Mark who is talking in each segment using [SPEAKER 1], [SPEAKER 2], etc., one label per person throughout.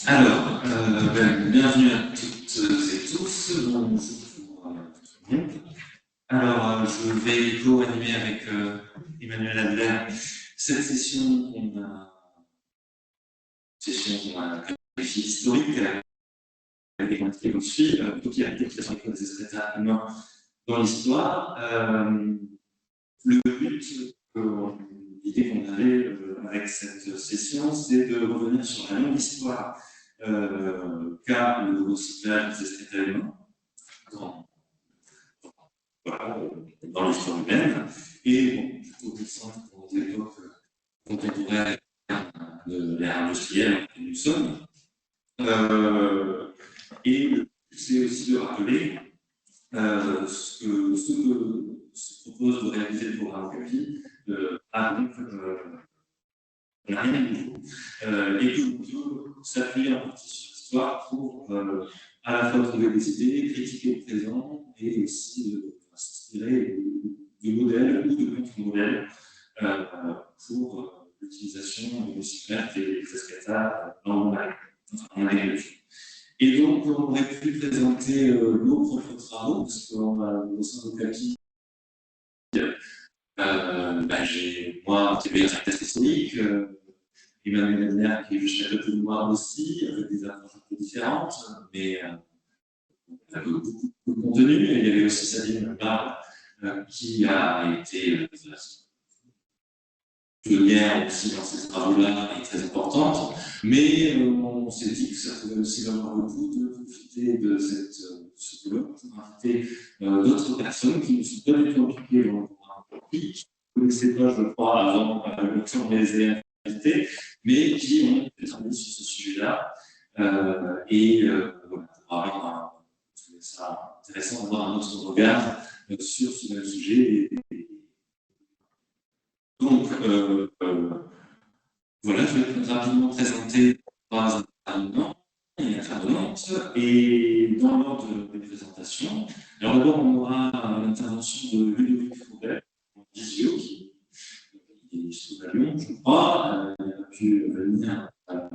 [SPEAKER 1] Alors, bienvenue à toutes et tous. Bonjour tout le monde. Alors, je vais co-animer avec Emmanuel Adler cette session qu'on a qualifiée historique, avec des quantités qu'on suit, plutôt qu'il y a une qualification des secrétaires humains dans l'histoire. Le but, l'idée qu'on avait avec cette session, c'est de revenir sur la longue histoire qu'a le recyclage des secrétaires humains dans l'histoire humaine, et plutôt récente pour notre époque contemporaine de l'ère industrielle que nous sommes. Et c'est aussi de rappeler ce que se propose de réaliser le programme CAPI a donc rien de nouveau, et que l'on peut s'appuyer en partie sur l'histoire pour à la fois trouver des idées, critiquer le présent et aussi s'inspirer de modèles ou de contre-modèles pour l'utilisation de recyclage des escatades en agriculture. Et donc, on aurait pu présenter nos propres travaux, parce qu'au sein de CAPI, j'ai moi qui vais un test historique, Emmanuel Adler qui est juste un peu plus noir aussi, avec des approches un peu différentes, mais avec beaucoup de contenu. Et il y avait aussi Sabine Barre qui a été pionnière aussi dans ces travaux-là et très importante. Mais on s'est dit que ça pouvait aussi valoir le coup de profiter de ce colloque pour inviter d'autres personnes qui ne sont pas du tout impliquées dans le programme, qui ne connaissaient pas, je crois, avant qu'on les ait invités, mais qui ont travaillé sur ce sujet-là. Voilà, pour avoir ça intéressant d'avoir un autre regard sur ce même sujet. Donc, voilà, je vais rapidement présenter trois intervenants et intervenantes. Et dans l'ordre des présentations, alors d'abord, on aura l'intervention de Ludovic Froudet, en visio, qui est sous la Lyon, je crois, il a pu venir avec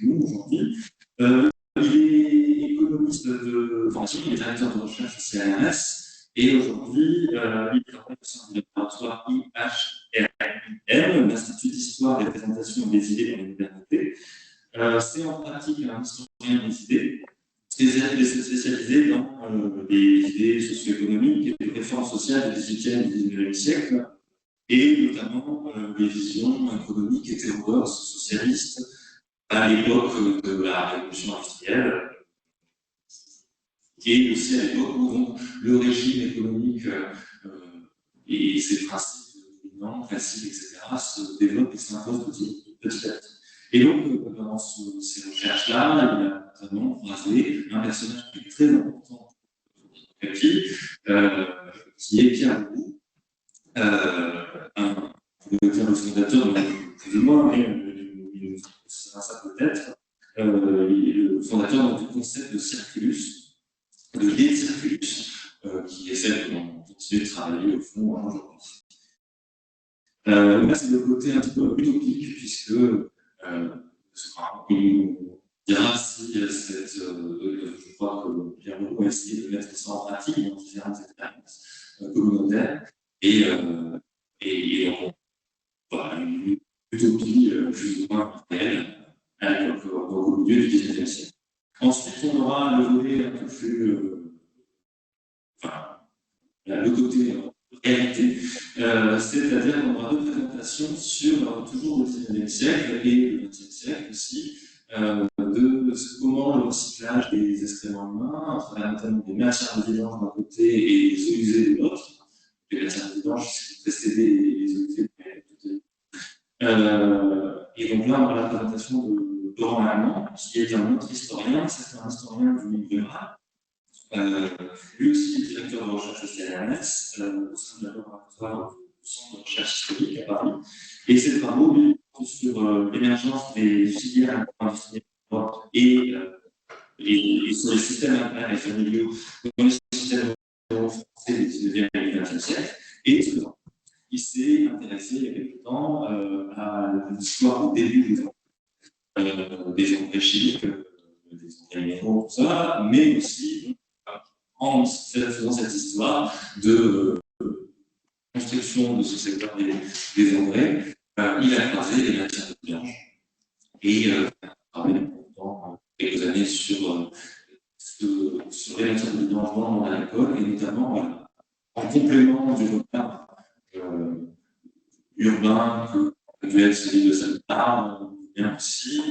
[SPEAKER 1] nous aujourd'hui. Il est économiste de formation, il est directeur de recherche au CNRS. Et aujourd'hui, il travaille au sein du laboratoire IHRM, l'Institut d'Histoire, des Représentations et des Idées dans les modernités. C'est en pratique un historien des idées, spécialisé dans les idées socio-économiques et les réformes sociales du XVIIIe et du XIXe siècle, et notamment les visions économiques hétérodoxes, socialistes, à l'époque de la révolution industrielle, et aussi à l'époque où donc, le régime économique et ses principes dominants, classiques, etc., se développent et s'imposent petit à petit. Et donc, dans ces recherches-là, il y a notamment croisé un personnage qui est très important pour Capi, qui est Pierre Leroux, le fondateur, plus ou moins, mais il sera ça peut-être, le fondateur du concept de circulus, de l'idée de circulus, qui est celle dont on continue de travailler au fond aujourd'hui. Là, c'est le côté un petit peu utopique, puisque il dira si je crois que Pierre Leroux a essayé de mettre ça en pratique dans différentes expériences communautaires, et donc, voilà, une utopie plus ou moins réelle à l'époque, au milieu du XIXe siècle. Ensuite, on aura le volet un peu plus, le côté réalité, c'est-à-dire qu'on aura deux présentations sur toujours le XIXe siècle et le XXe siècle aussi, de comment le recyclage des excréments humains, à travers notamment des matières de vidange d'un côté et des eaux usées de l'autre, les matières de vidange qui précédaient les eaux usées de l'autre. Et donc là, on aura la présentation de Laurent Lallemand, qui est un autre historien, c'est un historien du monde rural. Lui aussi est directeur de recherche au CNRS, au sein de laboratoire du Centre de recherche historique à Paris. Et ses travaux portent sur l'émergence des filières industrielles et sur les systèmes internes et familiaux dans les systèmes français du 19e et du 20e siècle. Et il s'est intéressé il y a quelque temps à l'histoire au début du temps. des engrais chimiques, des engrais minéraux, tout ça, mais aussi en faisant cette histoire de construction de ce secteur des engrais, il a croisé les matières de mélange. Et il a travaillé pendant quelques années sur les matières de mélange dans l'alcool, et notamment en complément du regard urbain que peut être celui de Salvatore, bien aussi,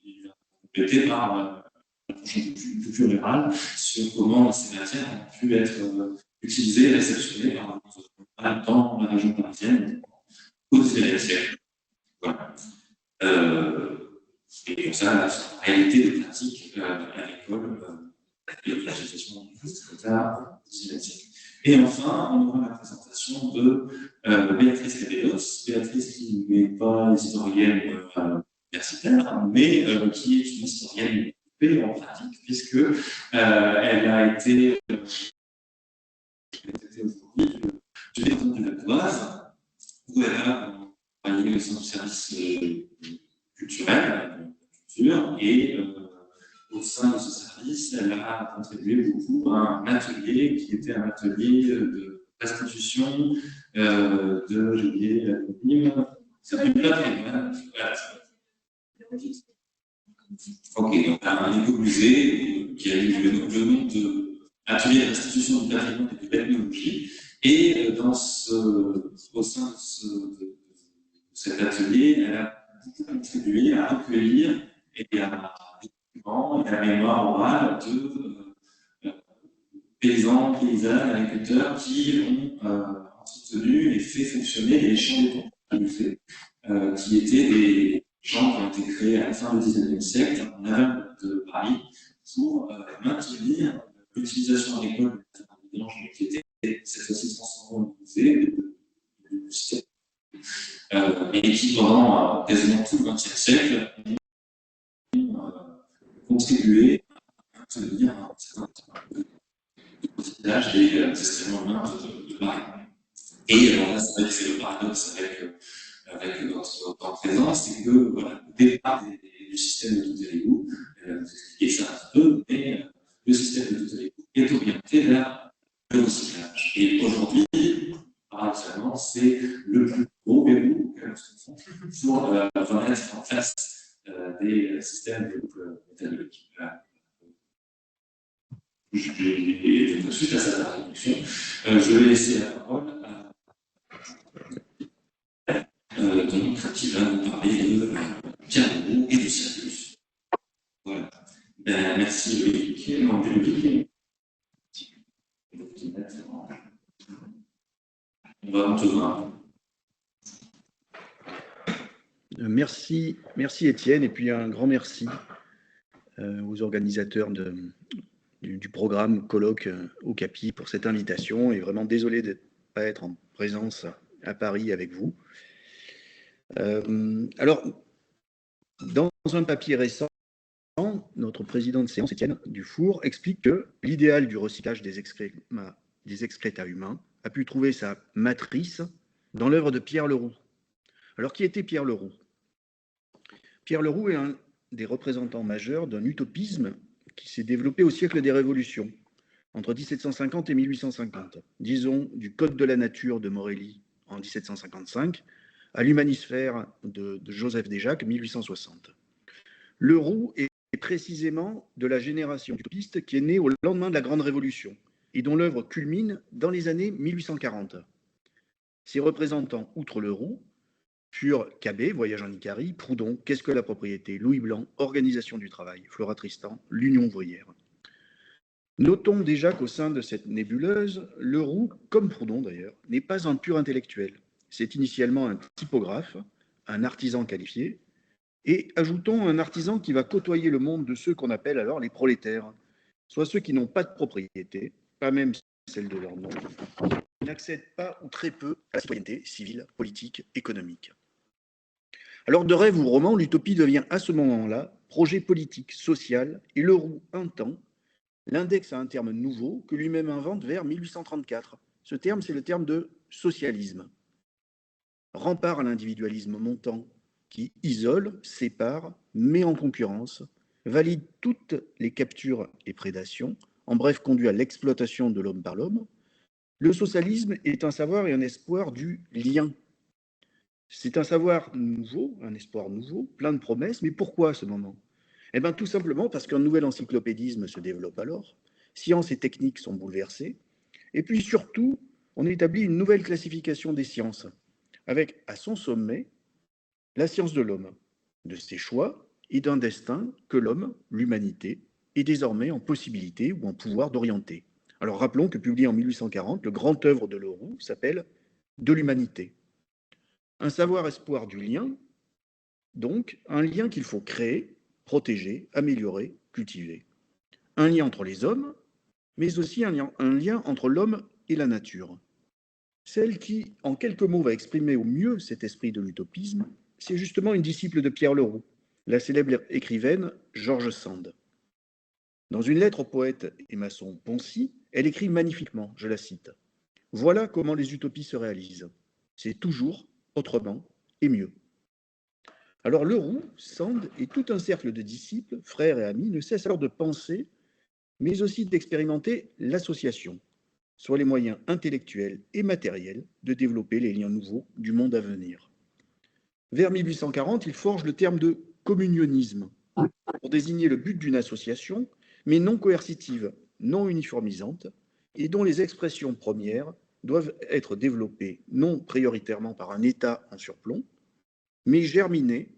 [SPEAKER 1] il a complété par la culture rurale sur comment ces matières ont pu être utilisées et réceptionnées dans la région parisienne au XIXe siècle. Voilà. Et comme ça, la réalité des pratiques à l'école et de la gestion du secrétaire au XIXe siècle. Et enfin, on aura la présentation de Béatrice Cabellos. Béatrice qui n'est pas historienne universitaire, mais qui est une historienne en pratique, puisque elle a été aujourd'hui du département de la Toise, où elle a travaillé au sein du service culturel, culture, et au sein de ce service, elle a contribué beaucoup à un atelier qui était un atelier de restitution j'ai oublié l'acronyme, c'est du patrimoine. Ok, donc un éco-musée qui a eu le nom de atelier de restitution du patrimoine et de l'ethnologie. Et au sein de cet atelier, elle a beaucoup contribué à recueillir et à la mémoire orale de paysans, paysannes, agriculteurs qui ont entretenu et fait fonctionner les champs d'été, qui étaient des champs qui ont été créés à la fin du XIXe siècle en aval de Paris pour maintenir l'utilisation agricole de mélange qui était cette fois-ci transformée en musée du système, et qui pendant quasiment tout le XXe siècle ont contribué à maintenir un certain nombre de village des extrêmement humains de Paris. Et alors là, c'est vrai que c'est le paradoxe avec notre temps présent, c'est que voilà, le départ du système de tout l'égout, vous expliquez ça un petit peu, mais le système de tout l'égout est orienté vers le recyclage. Et aujourd'hui, paradoxalement, c'est le plus gros verrou pour mettre en face des systèmes de couple métalliques. Suite à cette introduction, je vais laisser la parole à qui va nous parler de Pierre Leroux et du Circus. Voilà. Merci Loïc. On va Antonin.
[SPEAKER 2] Merci Étienne, et puis un grand merci aux organisateurs du programme Colloque au CAPI pour cette invitation, et vraiment désolé de ne pas être en présence à Paris avec vous. Alors, dans un papier récent, notre président de séance, Étienne Dufour, explique que l'idéal du recyclage des excréta humains a pu trouver sa matrice dans l'œuvre de Pierre Leroux. Alors, qui était Pierre Leroux? Pierre Leroux est un des représentants majeurs d'un utopisme qui s'est développé au siècle des Révolutions, entre 1750 et 1850, disons du Code de la nature de Morelly en 1755 à l'Humanisphère de Joseph Desjacques, 1860. Leroux est précisément de la génération utopiste qui est née au lendemain de la Grande Révolution et dont l'œuvre culmine dans les années 1840. Ses représentants, outre Leroux, furent Cabet, Voyage en Icarie, Proudhon, Qu'est-ce que la propriété, Louis Blanc, Organisation du travail, Flora Tristan, l'Union ouvrière. Notons déjà qu'au sein de cette nébuleuse, Leroux, comme Proudhon d'ailleurs, n'est pas un pur intellectuel. C'est initialement un typographe, un artisan qualifié, et ajoutons un artisan qui va côtoyer le monde de ceux qu'on appelle alors les prolétaires, soit ceux qui n'ont pas de propriété, pas même celle de leur nom, qui n'accèdent pas ou très peu à la citoyenneté civile, politique, économique. Alors de rêve ou roman, l'utopie devient à ce moment-là projet politique, social, et Leroux, un temps, l'indexe à un terme nouveau que lui-même invente vers 1834. Ce terme, c'est le terme de socialisme. Rempart à l'individualisme montant qui isole, sépare met en concurrence, valide toutes les captures et prédations, en bref conduit à l'exploitation de l'homme par l'homme. Le socialisme est un savoir et un espoir du lien. C'est un savoir nouveau, un espoir nouveau, plein de promesses, mais pourquoi à ce moment? Eh bien tout simplement parce qu'un nouvel encyclopédisme se développe alors, sciences et techniques sont bouleversées, et puis surtout, on établit une nouvelle classification des sciences, avec à son sommet la science de l'homme, de ses choix et d'un destin que l'homme, l'humanité, est désormais en possibilité ou en pouvoir d'orienter. Alors rappelons que publié en 1840, le grand œuvre de Leroux s'appelle De l'humanité. Un savoir-espoir du lien, donc un lien qu'il faut créer, protéger, améliorer, cultiver. Un lien entre les hommes, mais aussi un lien entre l'homme et la nature. Celle qui, en quelques mots, va exprimer au mieux cet esprit de l'utopisme, c'est justement une disciple de Pierre Leroux, la célèbre écrivaine George Sand. Dans une lettre au poète et maçon Poncy, elle écrit magnifiquement, je la cite, « Voilà comment les utopies se réalisent. C'est toujours autrement et mieux. » Alors Leroux, Sand et tout un cercle de disciples, frères et amis, ne cessent alors de penser, mais aussi d'expérimenter l'association, soit les moyens intellectuels et matériels de développer les liens nouveaux du monde à venir. Vers 1840, il forge le terme de communionisme pour désigner le but d'une association, mais non coercitive, non uniformisante, et dont les expressions premières doivent être développées non prioritairement par un État en surplomb, mais germinées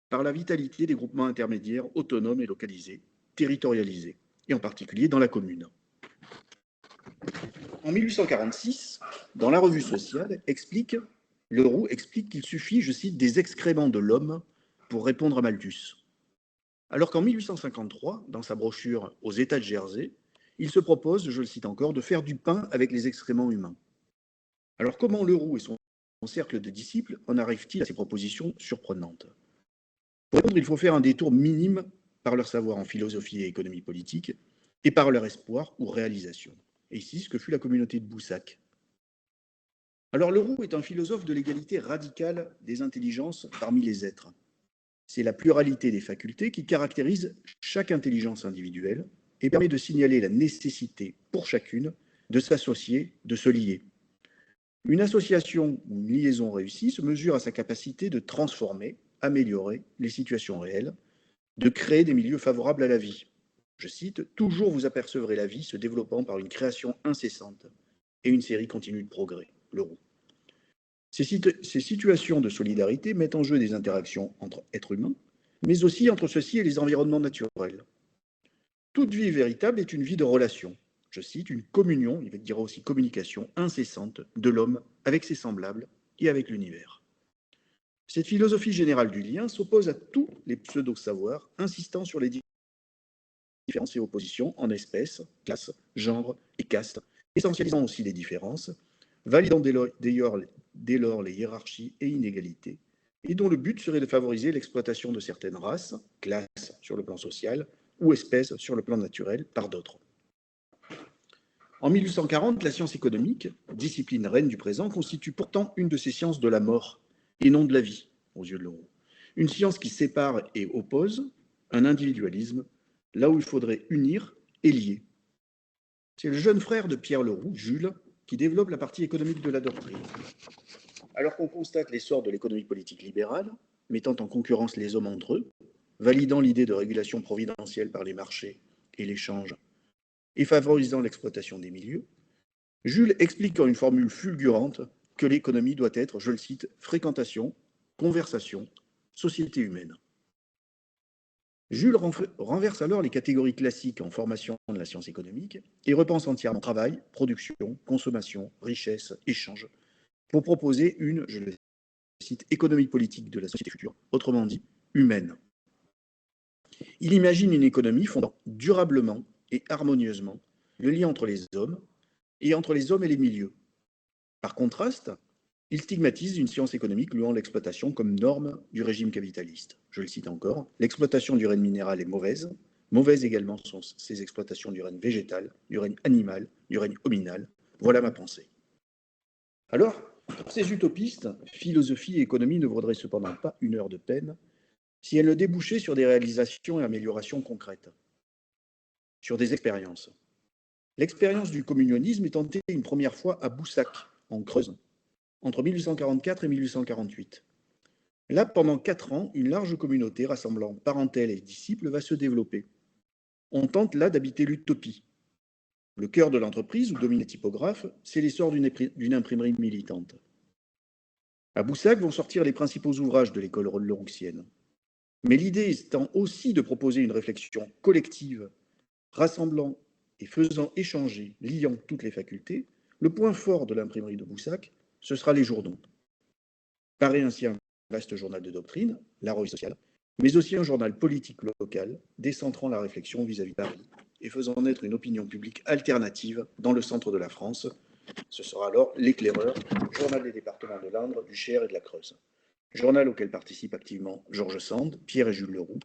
[SPEAKER 2] par la vitalité des groupements intermédiaires autonomes et localisés, territorialisés, et en particulier dans la commune. En 1846, dans la Revue sociale, Leroux explique qu'il suffit, je cite, des excréments de l'homme pour répondre à Malthus. Alors qu'en 1853, dans sa brochure Aux États de Jersey, il se propose, je le cite encore, de faire du pain avec les excréments humains. Alors comment Leroux et son cercle de disciples en arrivent-ils à ces propositions surprenantes? Pour répondre, il faut faire un détour minime par leur savoir en philosophie et économie politique et par leur espoir ou réalisation. Et ici, ce que fut la communauté de Boussac. Alors Leroux est un philosophe de l'égalité radicale des intelligences parmi les êtres. C'est la pluralité des facultés qui caractérise chaque intelligence individuelle et permet de signaler la nécessité pour chacune de s'associer, de se lier. Une association ou une liaison réussie se mesure à sa capacité de transformer, améliorer les situations réelles, de créer des milieux favorables à la vie. Je cite, « Toujours vous apercevrez la vie se développant par une création incessante et une série continue de progrès. » Leroux. Ces situations de solidarité mettent en jeu des interactions entre êtres humains, mais aussi entre ceux-ci et les environnements naturels. Toute vie véritable est une vie de relation. Je cite, une communion, il dira aussi communication incessante de l'homme avec ses semblables et avec l'univers. Cette philosophie générale du lien s'oppose à tous les pseudo-savoirs insistant sur les différences et oppositions en espèces, classes, genres et castes, essentialisant aussi les différences, validant dès lors les hiérarchies et inégalités, et dont le but serait de favoriser l'exploitation de certaines races, classes sur le plan social, ou espèces sur le plan naturel par d'autres. En 1840, la science économique, discipline reine du présent, constitue pourtant une de ces sciences de la mort, et non de la vie, aux yeux de Leroux. Une science qui sépare et oppose un individualisme, là où il faudrait unir et lier. C'est le jeune frère de Pierre Leroux, Jules, qui développe la partie économique de la doctrine. Alors qu'on constate l'essor de l'économie politique libérale, mettant en concurrence les hommes entre eux, validant l'idée de régulation providentielle par les marchés et l'échange, et favorisant l'exploitation des milieux, Jules explique en une formule fulgurante que l'économie doit être, je le cite, fréquentation, conversation, société humaine. Jules renverse alors les catégories classiques en formation de la science économique et repense entièrement travail, production, consommation, richesse, échange, pour proposer une, je le cite, économie politique de la société future, autrement dit, humaine. Il imagine une économie fondant durablement et harmonieusement le lien entre les hommes et les milieux. Par contraste, il stigmatise une science économique louant l'exploitation comme norme du régime capitaliste. Je le cite encore, l'exploitation du règne minéral est mauvaise, mauvaises également sont ces exploitations du règne végétal, du règne animal, du règne hominal. Voilà ma pensée. Alors, pour ces utopistes, philosophie et économie ne vaudraient cependant pas une heure de peine si elle ne débouchait sur des réalisations et améliorations concrètes, sur des expériences. L'expérience du communionisme est tentée une première fois à Boussac, en Creuse, entre 1844 et 1848. Là, pendant 4 ans, une large communauté rassemblant parentèle et disciples va se développer. On tente là d'habiter l'utopie. Le cœur de l'entreprise, où dominent les typographes, c'est l'essor d'une imprimerie militante. À Boussac vont sortir les principaux ouvrages de l'école lerouxienne. Mais l'idée étant aussi de proposer une réflexion collective, rassemblant et faisant échanger, liant toutes les facultés, le point fort de l'imprimerie de Boussac, ce sera les journaux. Paraît ainsi un vaste journal de doctrine, La Revue sociale, mais aussi un journal politique local, décentrant la réflexion vis-à-vis de Paris et faisant naître une opinion publique alternative dans le centre de la France. Ce sera alors L'Éclaireur, journal des départements de l'Indre, du Cher et de la Creuse. Journal auquel participent activement Georges Sand, Pierre et Jules Leroux,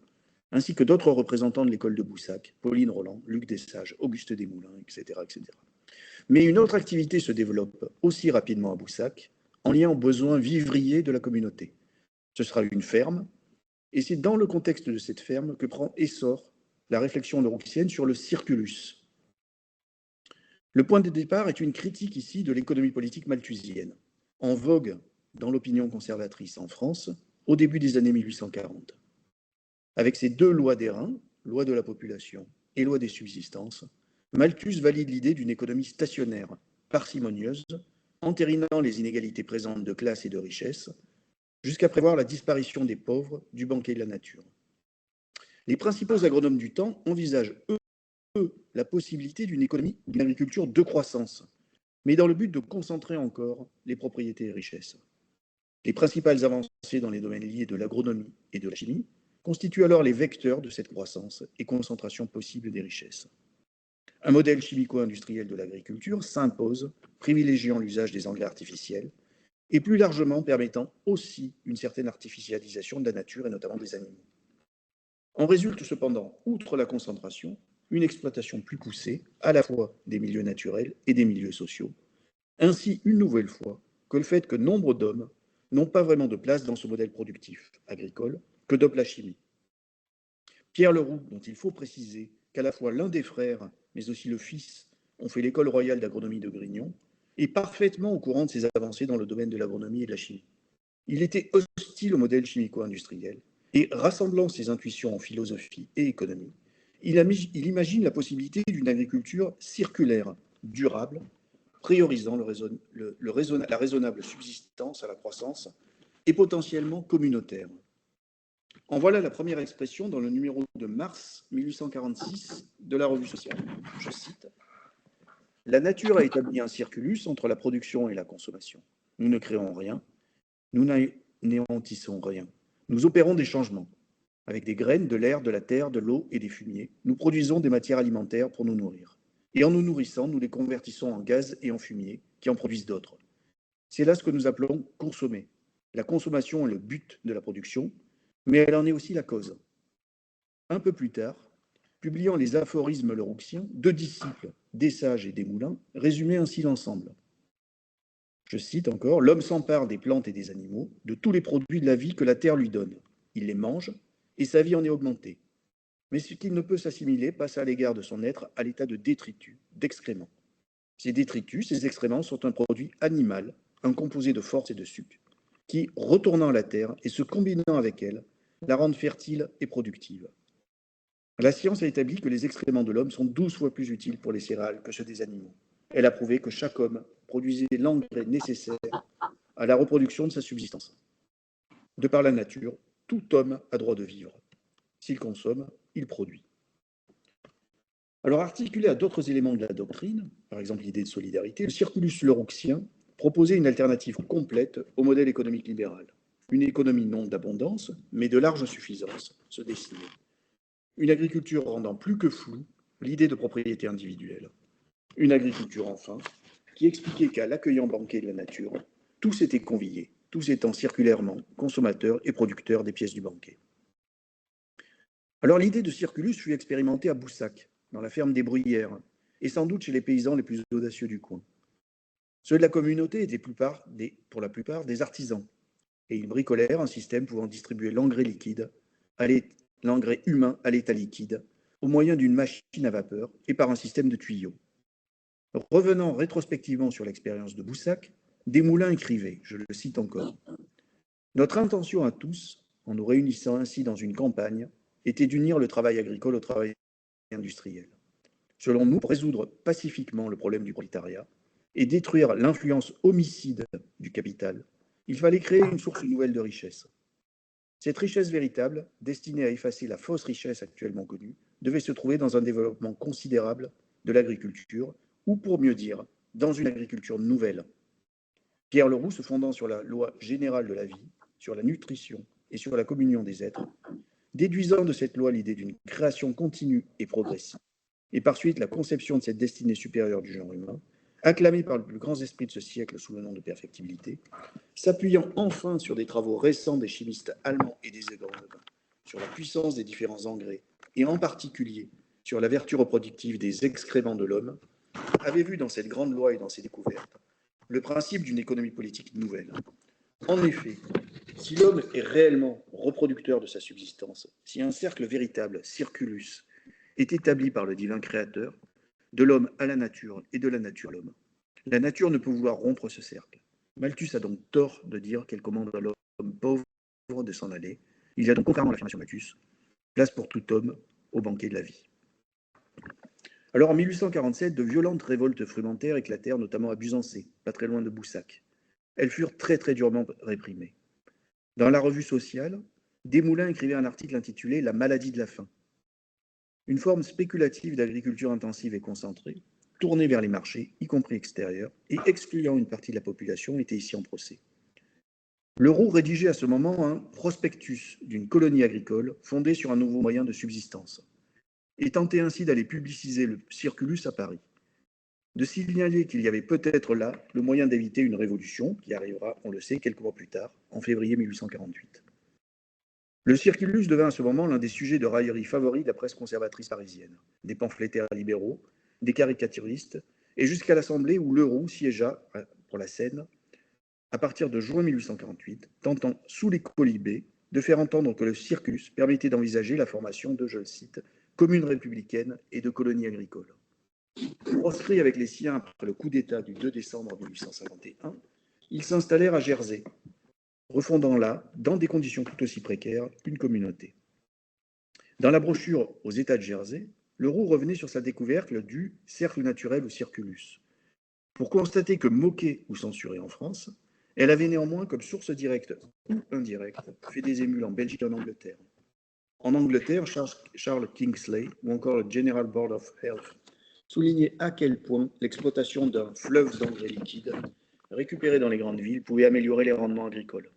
[SPEAKER 2] ainsi que d'autres représentants de l'école de Boussac, Pauline Roland, Luc Desages, Auguste Desmoulins, etc., etc. Mais une autre activité se développe aussi rapidement à Boussac, en lien aux besoins vivriers de la communauté. Ce sera une ferme, et c'est dans le contexte de cette ferme que prend essor la réflexion lerouxienne sur le circulus. Le point de départ est une critique ici de l'économie politique malthusienne, en vogue dans l'opinion conservatrice en France au début des années 1840. Avec ses 2 lois d'airain, loi de la population et loi des subsistances, Malthus valide l'idée d'une économie stationnaire, parcimonieuse, entérinant les inégalités présentes de classe et de richesse, jusqu'à prévoir la disparition des pauvres, du banquet de la nature. Les principaux agronomes du temps envisagent, eux, la possibilité d'une économie, d'une agriculture de croissance, mais dans le but de concentrer encore les propriétés et richesses. Les principales avancées dans les domaines liés de l'agronomie et de la chimie constituent alors les vecteurs de cette croissance et concentration possible des richesses. Un modèle chimico-industriel de l'agriculture s'impose, privilégiant l'usage des engrais artificiels et plus largement permettant aussi une certaine artificialisation de la nature et notamment des animaux. En résulte cependant, outre la concentration, une exploitation plus poussée à la fois des milieux naturels et des milieux sociaux, ainsi une nouvelle fois que le fait que nombre d'hommes n'ont pas vraiment de place dans ce modèle productif agricole que dope la chimie. Pierre Leroux, dont il faut préciser qu'à la fois l'un des frères, mais aussi le fils, ont fait l'école royale d'agronomie de Grignon, est parfaitement au courant de ces avancées dans le domaine de l'agronomie et de la chimie. Il était hostile au modèle chimico-industriel et, rassemblant ses intuitions en philosophie et économie, il imagine la possibilité d'une agriculture circulaire, durable, priorisant la raisonnable subsistance à la croissance et potentiellement communautaire. En voilà la première expression dans le numéro de mars 1846 de la Revue sociale. Je cite: « La nature a établi un circulus entre la production et la consommation. Nous ne créons rien, nous n'anéantissons rien. Nous opérons des changements. Avec des graines, de l'air, de la terre, de l'eau et des fumiers, nous produisons des matières alimentaires pour nous nourrir. Et en nous nourrissant, nous les convertissons en gaz et en fumier, qui en produisent d'autres. C'est là ce que nous appelons consommer. La consommation est le but de la production, mais elle en est aussi la cause. » Un peu plus tard, publiant les aphorismes lerouxiens, 2 disciples, Desages et Desmoulins, résumaient ainsi l'ensemble. Je cite encore: « L'homme s'empare des plantes et des animaux, de tous les produits de la vie que la terre lui donne. Il les mange, et sa vie en est augmentée. Mais ce qu'il ne peut s'assimiler passe à l'égard de son être à l'état de détritus, d'excréments. Ces détritus, ces excréments sont un produit animal, un composé de force et de sucre, qui, retournant à la terre et se combinant avec elle, la rendent fertile et productive. La science a établi que les excréments de l'homme sont 12 fois plus utiles pour les céréales que ceux des animaux. Elle a prouvé que chaque homme produisait l'engrais nécessaire à la reproduction de sa subsistance. De par la nature, tout homme a droit de vivre. S'il consomme, il produit. » Alors, articulé à d'autres éléments de la doctrine, par exemple l'idée de solidarité, le circulus lerouxien proposait une alternative complète au modèle économique libéral. Une économie non d'abondance, mais de large suffisance, se dessinait. Une agriculture rendant plus que floue l'idée de propriété individuelle. Une agriculture, enfin, qui expliquait qu'à l'accueillant banquet de la nature, tous étaient conviés, tous étant circulairement consommateurs et producteurs des pièces du banquet. Alors l'idée de circulus fut expérimentée à Boussac, dans la ferme des Bruyères, et sans doute chez les paysans les plus audacieux du coin. Ceux de la communauté étaient pour la plupart des artisans, et ils bricolèrent un système pouvant distribuer l'engrais liquide l'engrais humain à l'état liquide au moyen d'une machine à vapeur et par un système de tuyaux. Revenant rétrospectivement sur l'expérience de Boussac, Desmoulins écrivait, je le cite encore, « Notre intention à tous, en nous réunissant ainsi dans une campagne, était d'unir le travail agricole au travail industriel. Selon nous, pour résoudre pacifiquement le problème du prolétariat et détruire l'influence homicide du capital, il fallait créer une source nouvelle de richesse. Cette richesse véritable, destinée à effacer la fausse richesse actuellement connue, devait se trouver dans un développement considérable de l'agriculture, ou pour mieux dire, dans une agriculture nouvelle. Pierre Leroux, se fondant sur la loi générale de la vie, sur la nutrition et sur la communion des êtres, déduisant de cette loi l'idée d'une création continue et progressive, et par suite la conception de cette destinée supérieure du genre humain, acclamée par le plus grand esprit de ce siècle sous le nom de perfectibilité, s'appuyant enfin sur des travaux récents des chimistes allemands et des agronome, sur la puissance des différents engrais, et en particulier sur la vertu reproductive des excréments de l'homme, avait vu dans cette grande loi et dans ses découvertes le principe d'une économie politique nouvelle. En effet, si l'homme est réellement reproducteur de sa subsistance, si un cercle véritable, circulus, est établi par le divin créateur, de l'homme à la nature et de la nature à l'homme, la nature ne peut vouloir rompre ce cercle. Malthus a donc tort de dire qu'elle commande à l'homme pauvre de s'en aller. Il y a donc, contrairement à l'affirmation de Malthus, place pour tout homme au banquet de la vie. Alors en 1847, de violentes révoltes frumentaires éclatèrent, notamment à Busancé, pas très loin de Boussac. Elles furent très durement réprimées. Dans la revue sociale, Desmoulins écrivait un article intitulé « La maladie de la faim ». Une forme spéculative d'agriculture intensive et concentrée, tournée vers les marchés, y compris extérieurs, et excluant une partie de la population, était ici en procès. Leroux rédigeait à ce moment un prospectus d'une colonie agricole fondée sur un nouveau moyen de subsistance, et tentait ainsi d'aller publiciser le circulus à Paris, de signaler qu'il y avait peut-être là le moyen d'éviter une révolution qui arrivera, on le sait, quelques mois plus tard, en février 1848. Le circulus devint à ce moment l'un des sujets de raillerie favoris de la presse conservatrice parisienne, des pamphlétaires libéraux, des caricaturistes, et jusqu'à l'Assemblée où Leroux siégea pour la Seine à partir de juin 1848, tentant, sous les colibés, de faire entendre que le circulus permettait d'envisager la formation de, je le cite, communes républicaines et de colonies agricoles. Proscrits avec les siens après le coup d'État du 2 décembre 1851, ils s'installèrent à Jersey, refondant là, dans des conditions tout aussi précaires, une communauté. Dans la brochure aux États de Jersey, Leroux revenait sur sa découverte du cercle naturel ou circulus, pour constater que moquée ou censurée en France, elle avait néanmoins comme source directe ou indirecte fait des émules en Belgique et en Angleterre. En Angleterre, Charles Kingsley ou encore le General Board of Health soulignait à quel point l'exploitation d'un fleuve d'engrais liquide récupéré dans les grandes villes pouvait améliorer les rendements agricoles.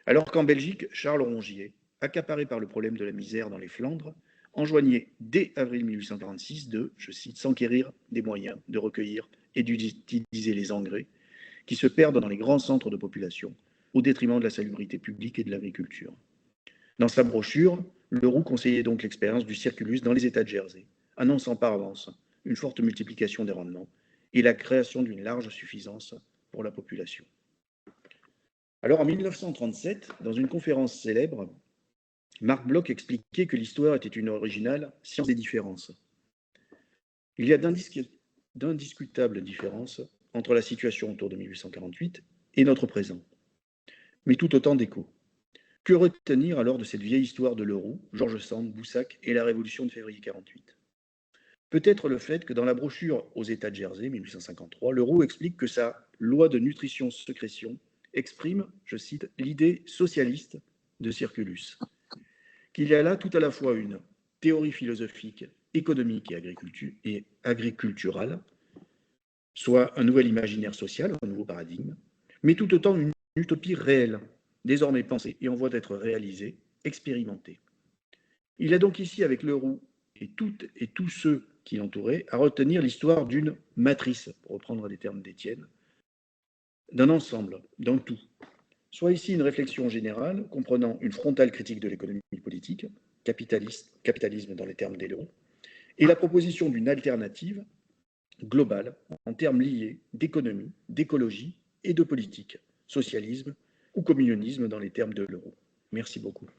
[SPEAKER 2] Alors qu'en Belgique, Charles Rongier, accaparé par le problème de la misère dans les Flandres, enjoignait dès avril 1846 de, je cite, s'enquérir des moyens de recueillir et d'utiliser les engrais qui se perdent dans les grands centres de population au détriment de la salubrité publique et de l'agriculture. Dans sa brochure, Leroux conseillait donc l'expérience du circulus dans les États de Jersey, annonçant par avance une forte multiplication des rendements et la création d'une large suffisance pour la population. Alors en 1937, dans une conférence célèbre, Marc Bloch expliquait que l'histoire était une originale science des différences. Il y a d'indiscutables différences entre la situation autour de 1848 et notre présent, mais tout autant d'échos. Que retenir alors de cette vieille histoire de Leroux, George Sand, Boussac et la Révolution de février 48? Peut-être le fait que dans la brochure aux États de Jersey, 1853, Leroux explique que sa loi de nutrition-sécrétion exprime, je cite, l'idée socialiste de circulus, qu'il y a là tout à la fois une théorie philosophique, économique et agriculturale, soit un nouvel imaginaire social, un nouveau paradigme, mais tout autant une utopie réelle, désormais pensée et en voie d'être réalisée, expérimentée. Il a donc ici, avec Leroux et toutes et tous ceux qui l'entouraient, à retenir l'histoire d'une matrice, pour reprendre les termes d'Étienne, d'un ensemble, d'un tout. Soit ici une réflexion générale comprenant une frontale critique de l'économie politique, capitalisme dans les termes des Leroux, et la proposition d'une alternative globale en termes liés d'économie, d'écologie et de politique, socialisme ou communisme dans les termes de Leroux. Merci beaucoup.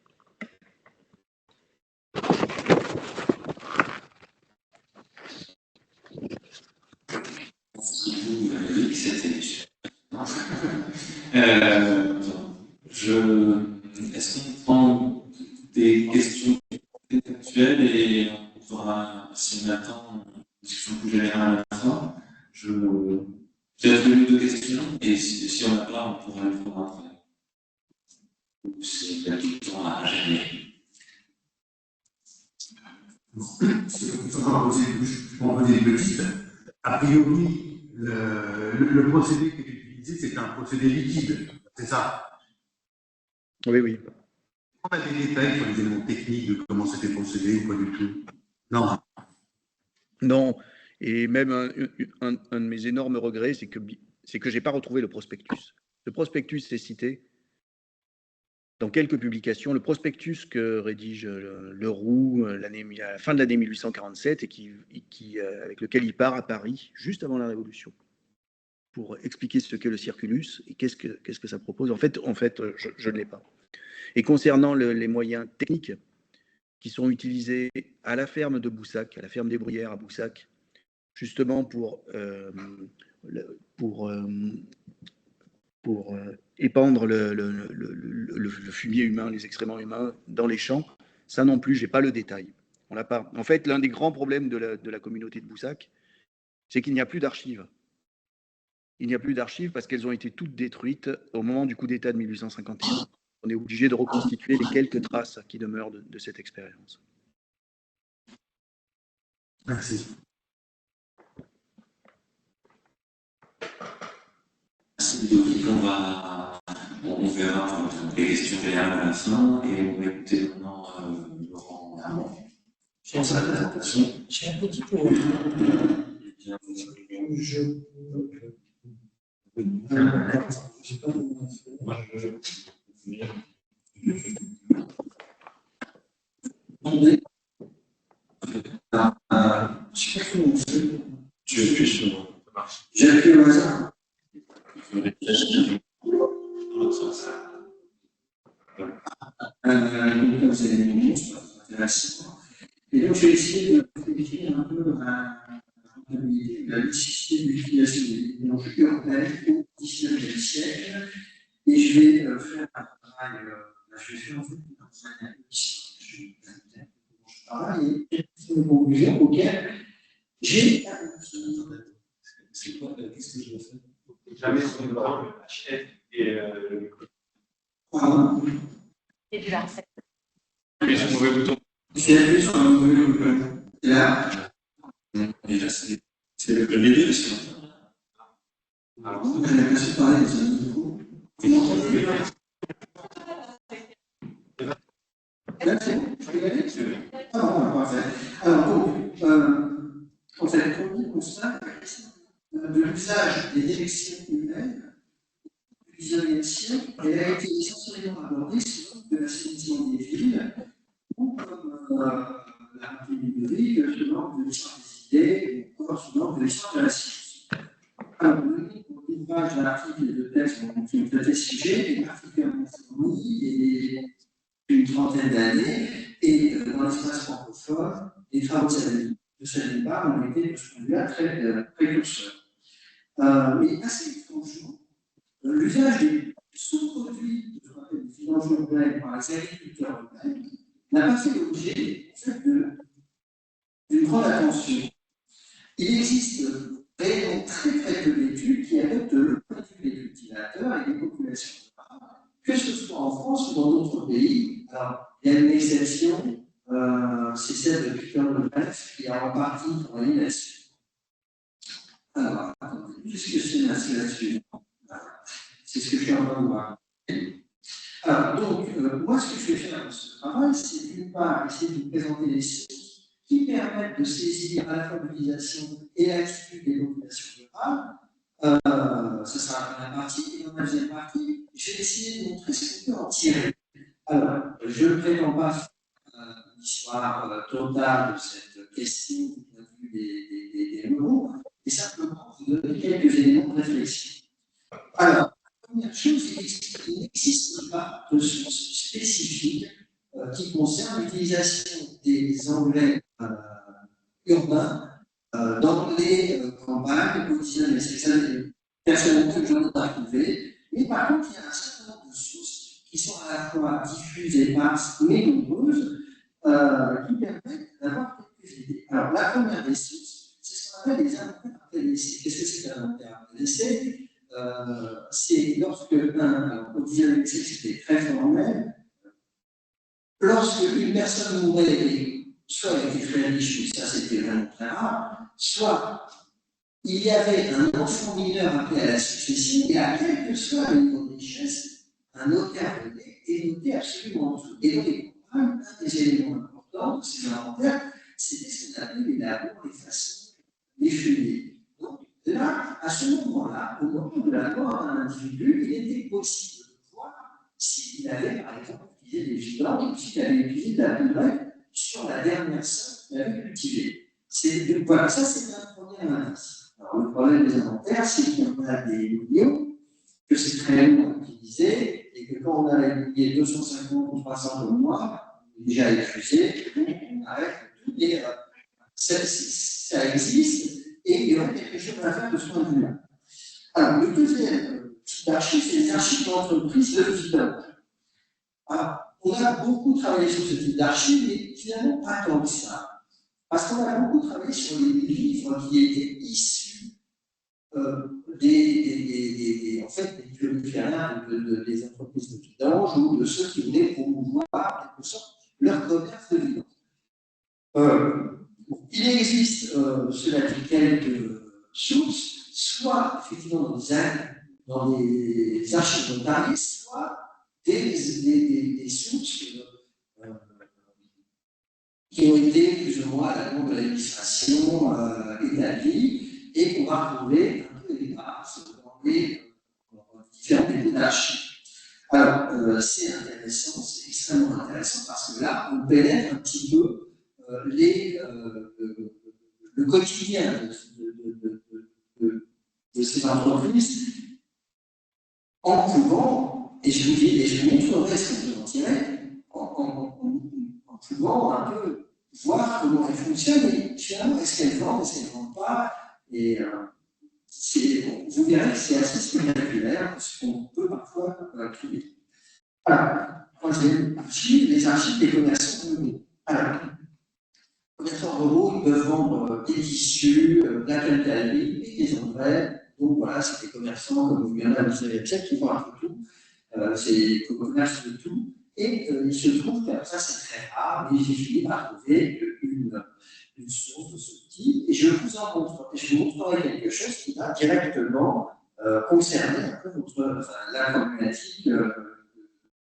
[SPEAKER 1] Est-ce qu'on prend des questions actuelles et on fera, si on attend, une discussion plus générale à la fin? Peut-être une ou deux questions, et si on n'a pas, on pourra le faire après. C'est la question à gérer.
[SPEAKER 3] Je peux en poser une petite. A priori, le procédé qui est utilisé, c'est un procédé liquide, c'est ça?
[SPEAKER 2] Oui, oui.
[SPEAKER 3] On a des détails sur les éléments techniques de comment c'était procédé ou pas du tout? Non.
[SPEAKER 2] Non, et même un de mes énormes regrets, c'est que je n'ai pas retrouvé le prospectus. Le prospectus est cité dans quelques publications. Le prospectus que rédige Leroux à la fin de l'année 1847 et avec lequel il part à Paris juste avant la Révolution pour expliquer ce qu'est le circulus et qu'est-ce que ça propose. En fait, je ne l'ai pas. Et concernant les moyens techniques qui sont utilisés à la ferme de Boussac, à la ferme des Bruyères à Boussac, justement pour épandre le fumier humain, les excréments humains dans les champs. Ça non plus, je n'ai pas le détail. On l'a pas. En fait, l'un des grands problèmes de la communauté de Boussac, c'est qu'il n'y a plus d'archives. Il n'y a plus d'archives parce qu'elles ont été toutes détruites au moment du coup d'État de 1851. On est obligé de reconstituer les quelques traces qui demeurent de cette expérience.
[SPEAKER 3] Merci.
[SPEAKER 1] On verra les questions générales à la fin et on va écouter maintenant Laurent Armand.
[SPEAKER 4] J'ai un petit peu.
[SPEAKER 1] J'ai appuyé au hasard. Vous avez des questions intéressantes. Et donc, je vais essayer de décrire un peu la nécessité de l'utilisation des langues urbaines au XIXe siècle. Et je vais faire un travail, je vais faire en fait un analyse. Je travaille et une conclusion auquel j'ai abouti.
[SPEAKER 4] C'est quoi? Qu'est-ce que je vais faire? Jamais on prend le HF et le micro.
[SPEAKER 1] Pardon?
[SPEAKER 5] Et du harcèlement.
[SPEAKER 4] Appuyez sur le mauvais bouton.
[SPEAKER 1] J'ai appuyé sur le mauvais bouton. Et là, c'est le milieu de ce matin. Alors, on a l'impression de parler dans un micro. Vous m'entendez? Là, c'est bon? Je peux y aller? Ah, bon, parfait. Alors, donc, en fait, premier constat de l'usage des directions humaines du XIXe siècle, elle a été essentiellement abordée sous l'angle de l'assainissement des villes, ou comme la partie numérique, sous l'angle de l'histoire des idées, ou encore sous l'angle de l'histoire de la science. Alors, une page d'articles et de textes qui ont traité ce sujet, et particulièrement fournis, et une trentaine d'années, et dans l'espace francophone, les travaux de Salima ont été, de ce point de vue-là, très précurseurs. Mais assez étrangement, l'usage des sous-produits de ce qu'on appelle des finances urbaines par les agriculteurs eux-mêmes n'a pas fait l'objet en fait, d'une grande attention. Il existe réellement très peu d'études qui adoptent le point de vue des cultivateurs et des populations rurales, que ce soit en France ou dans d'autres pays. Alors, il y a une exception, c'est celle de Peter Le Bref, qui a en partie travaillé là-dessus. Alors, attendez, qu'est-ce que c'est là-dessus? C'est ce que je suis en train de voir. Alors, donc, moi, ce que je vais faire dans ce travail, c'est d'une part essayer de vous présenter les sources qui permettent de saisir à la fois l'utilisation et l'attitude des populations rurales. Ce sera la première partie. Et dans la deuxième partie, je vais essayer de montrer ce qu'on peut en tirer. Alors, je ne prétends pas faire une histoire totale de cette question du point de vue des ruraux, et simplement vous donner quelques éléments de réflexion. Alors, la première chose, c'est qu'il n'existe pas de source spécifique qui concerne l'utilisation des engrais urbains dans les campagnes quotidiennes. Personnellement, je n'en ai pas trouvé.
[SPEAKER 5] Mais par contre, il y a un certain nombre de sources qui sont à la fois diffuses et éparses, mais nombreuses, qui permettent d'avoir quelques idées. Alors, la première des sources, c'est ce qu'on appelle les inventaires après l'essai. Qu'est-ce que c'est qu'un inventaire après l'essai? C'est lorsque, au XIXe siècle, c'était très formel, lorsque une personne mourait, soit elle était très riche, mais ça c'était vraiment très rare, soit il y avait un enfant mineur appelé à la succession, et à quel que soit le niveau de richesse, un notaire venait et notait absolument tout. Et donc, un des éléments importants de ces inventaires, c'était ce qu'on appelait les labeurs, les façons, les feuillets. Donc là, à ce moment-là, au moment de la mort d'un individu, il était possible de voir s'il avait, par exemple, utilisé des vidanges ou s'il avait utilisé de la purée sur la dernière somme qu'il avait cultivée. Voilà, ça c'est un premier indice. Alors, le problème des inventaires, c'est qu'il y en a des millions, que c'est très long à utiliser, et que quand on a publié 250 ou 300 comme moi, déjà épuisé, on arrête tout, et ça existe, et il y aurait quelque chose à faire de ce point de vue-là. Alors, le deuxième type d'archives, c'est les archives d'entreprise de vidange. Alors, on a beaucoup travaillé sur ce type d'archives, mais finalement pas tant que ça. Parce qu'on a beaucoup travaillé sur les livres qui étaient issus en fait, des plurifériens des entreprises de vidange ou de ceux qui voulaient promouvoir, en quelque sorte, leur commerce de vidange. Il existe, cela dit, quelques sources, soit effectivement dans des archives notariées, soit des sources qui ont été plus ou moins à la demande de l'administration établie et qu'on va retrouver un peu les bases dans les différents dépôts d'archives. Alors, c'est intéressant, c'est extrêmement intéressant parce que là, on pénètre un petit peu le quotidien de ces entreprises en pouvant, et je vous montrerai ce qu'on peut en tirer, en pouvant un peu voir comment elles fonctionnent et finalement, est-ce qu'elles vendent, est-ce qu'elles ne vendent pas. Et vous verrez que c'est assez spectaculaire ce qu'on peut parfois trouver. Alors, troisième archive, les archives des commerçants ruraux. Alors, les commerçants ruraux, ils peuvent vendre des tissus, de la quincaillerie et des engrais. Donc voilà, c'est des commerçants, comme vous verrez au XIXe siècle, qui font un peu tout. C'est des commerces de tout. Et il se trouve que ça, c'est très rare, mais j'ai fini par trouver une source de ce type. Et je vous montrerai quelque chose qui va directement concerner un peu la problématique de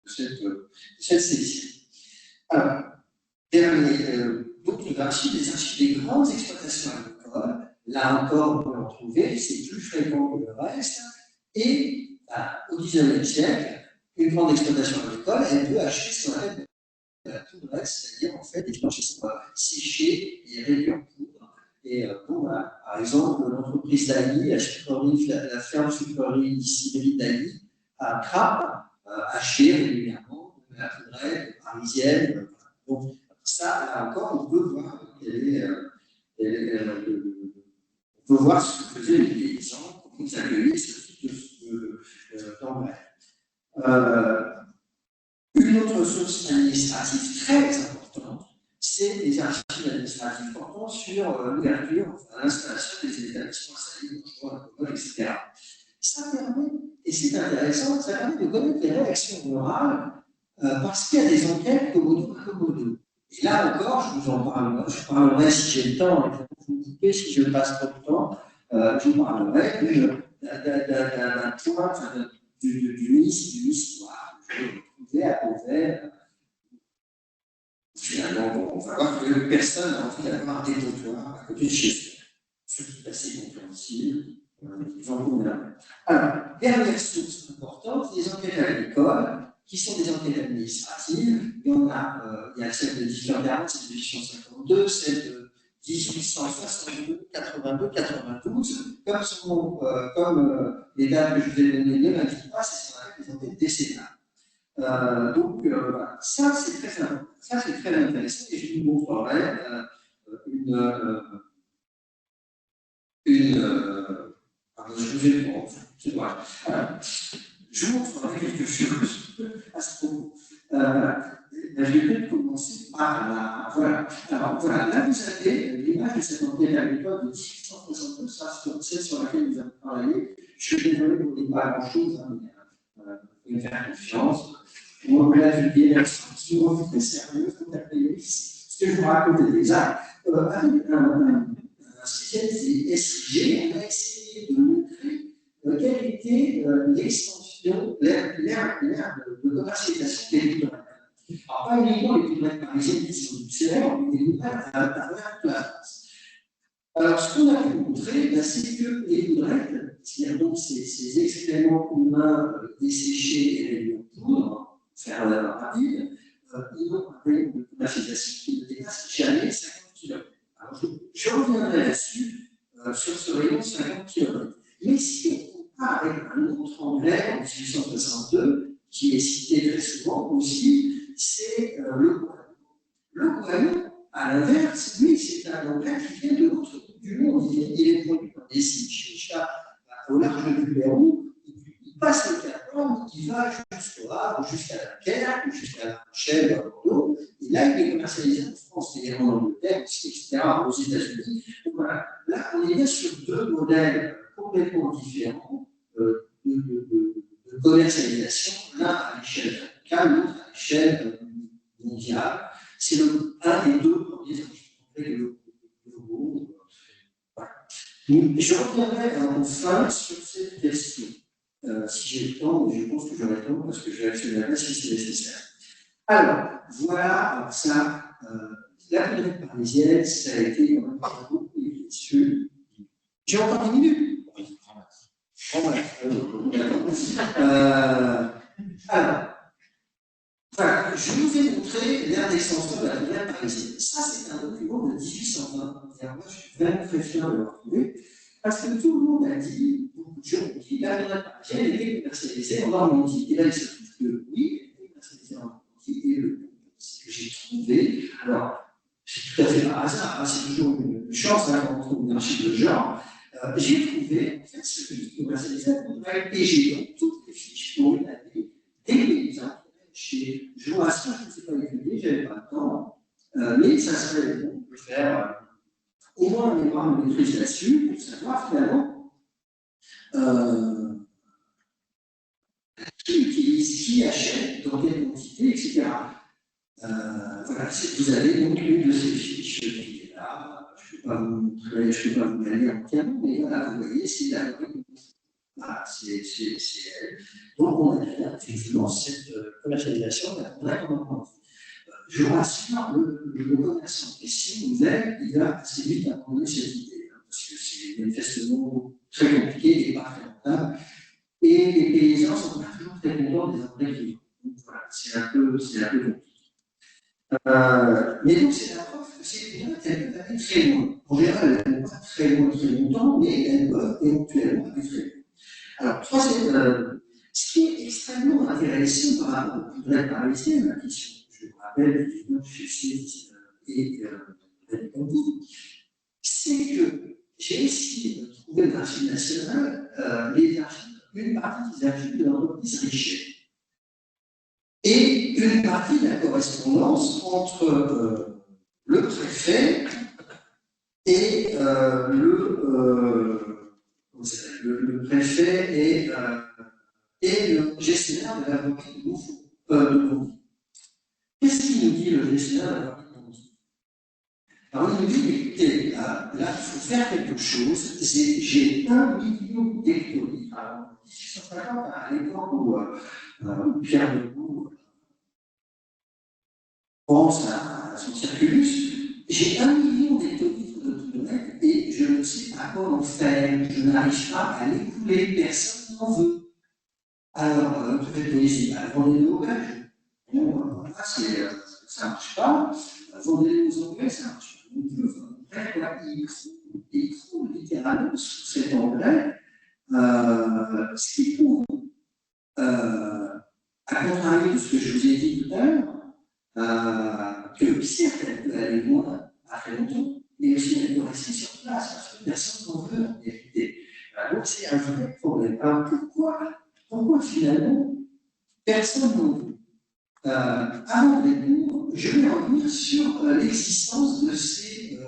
[SPEAKER 5] cette session. Alors, d'autres archives, des archives des grandes exploitations agricoles. Là encore, on peut en trouver, c'est plus fréquent que le reste. Et au XIXe siècle, une grande exploitation agricole, elle peut acheter ce qu'on appelle la poudrette, c'est-à-dire en fait des planches qui sont séchées et réduites en poudre. Et par exemple, l'entreprise d'Ali, la ferme sucrerie distillerie d'Ali, à Trappes, acheter régulièrement de la poudrette parisienne. Donc, ça, là encore, on peut voir on peut voir ce que faisaient les paysans, comment ils accueillaient ce type d'engrais. Une autre source administrative très importante, c'est les archives administratives portant sur l'ouverture, l'installation des établissements installés, etc. Ça permet, et c'est intéressant, ça permet de connaître les réactions morales parce qu'il y a des enquêtes commodo. Et là encore, je parlerai si j'ai le temps, vous me coupez si je passe trop de temps, je vous parlerai d'un point d'une histoire que je trouvais à Beauvais. Finalement, on va voir que personne n'a envie d'avoir des trottoirs à côté de chez eux. Ce qui est assez compréhensible. Alors, dernière source importante, les enquêtes agricoles, qui sont des enquêtes administratives. Il y a celle de 1840, celle de 1852, celle de 1862, 82, 92. Comme les dates que je vous ai données ne m'indiquent pas, c'est ce qu'on appelle les enquêtes décennales. Donc, ça, c'est très intéressant et je vous montrerai je montrerai quelque chose à ce propos. Je vais peut-être commencer par la. Voilà. Alors, voilà, là, vous avez l'image de cette enquête agricole de 1862, ça, celle sur laquelle nous avons travaillé. Je suis désolé, vous ne voyez pas grand-chose, hein, mais vous pouvez me faire confiance. Moi, là, je dis, c'est vraiment très sérieux, tout à fait. Ce que je vous racontais déjà, avec un spécialiste SIG, on a essayé de montrer quelle était l'extension, l'ère de commercialisation des livres. Alors, pas uniquement les livres parisiennes qui sont du célèbre, mais les livres à travers toute la France. Alors, ce qu'on a pu montrer, c'est que les livrettes, c'est-à-dire donc ces excréments humains desséchés et réduits en poudre, faire rapide, ils ont un rythme de commercialisation qui ne dépasse jamais 50 km. Alors, je reviendrai là-dessus, sur ce rayon de 50 km. Mais si on compare avec un autre anglais en 1862, qui est cité très souvent aussi, c'est le Guano. Le Guano, à l'inverse, lui, c'est un anglais qui vient de l'autre bout du monde. Il est produit dans des sites chicha au large du Pérou. Il passe le Cap Horn, il va jusqu'au Havre, jusqu'à Dunkerque, jusqu'à La Rochelle, à Bordeaux. Et là, il est commercialisé en France, et en Angleterre, etc., aux États-Unis. Donc voilà, là, on est bien sur deux modèles complètement différents de commercialisation, l'un à l'échelle locale, l'autre à l'échelle mondiale. C'est un des deux premiers globaux. Voilà. Je reviendrai enfin sur cette question. Si j'ai le temps, mais je pense que j'aurai le temps parce que je vais accélérer si c'est nécessaire. Alors, voilà, alors ça, la planète parisienne, ça a été quand même beaucoup dessus. J'ai encore 10 minutes. Alors, voilà, je vous ai montré l'ère d'extension de la planète parisienne. Ça, c'est un document de 1820. Moi, je suis vraiment très fier de le retrouver, parce que tout le monde a dit, beaucoup de gens ont dit, la planète parisienne était commercialisée en Normandie. Et là, il se trouve que oui, elle était commercialisée en Normandie, et ce que j'ai trouvé, alors, c'est tout à fait par hasard, c'est toujours une chance quand on trouve une archive de genre. J'ai trouvé, en fait, ce que j'ai commercialisé à Montréal, et j'ai donc toutes les fiches pour une année des paysans. Chez Joassin, je ne sais pas étudier, je n'avais pas le temps, mais ça serait bon de faire au moins un mémoire de maîtrise là-dessus pour savoir finalement qui utilise, qui achète, dans quelle quantité, etc. Voilà, vous avez donc une de ces fiches qui est là. Je ne peux pas vous montrer, je ne peux pas vous la lire entièrement, mais voilà, vous voyez, c'est la. Voilà, c'est elle. Donc, on a effectivement cette commercialisation, on a comment je vous rassure, le commerçant en question, il a assez vite abandonné cette idée, parce que c'est manifestement très compliqué et pas très rentable. Et les paysans sont pas toujours très contents des engrais qu'ils ont. Donc voilà, c'est un peu compliqué. Mais donc, c'est la preuve que ces paysannes, elles peuvent aller très loin. En général, elles ne vont pas très loin très longtemps, mais elles peuvent éventuellement aller très loin. Alors, troisième, ce qui est extrêmement intéressant par rapport au planète parisienne, la question que je vous rappelle, et c'est que j'ai essayé de trouver dans l'archive nationale une partie des archives de l'entreprise Richet et une partie de la correspondance entre le préfet et le préfet et le gestionnaire de la voirie de Bondy. Qu'est-ce qu'il nous dit le gestionnaire de la voirie de Bondy? Alors il nous dit, écoutez, là, il faut faire quelque chose, j'ai 1 million d'hectolitres. Alors, 1850, à l'époque où Pierre Legault pense à son circulus, j'ai 1 million d'hectolitres de kilomètres et je ne sais pas comment faire, je n'arrive pas à l'écouler, personne n'en veut. Alors, le préfet de police, vendez-le aux Belges. Bon, ça ne marche pas. Vendez-le aux Anglais, ça ne marche pas. Il trouve littéralement sous cet anglais ce qui prouve, à contrario de ce que je vous ai dit tout à l'heure, que certes, elle peut aller loin, pas très longtemps, mais aussi elle peut rester sur place, parce que personne n'en veut en vérité. Donc c'est un vrai problème. Alors pourquoi pourquoi finalement personne n'en veut. Avant de répondre, je vais revenir sur l'existence de ces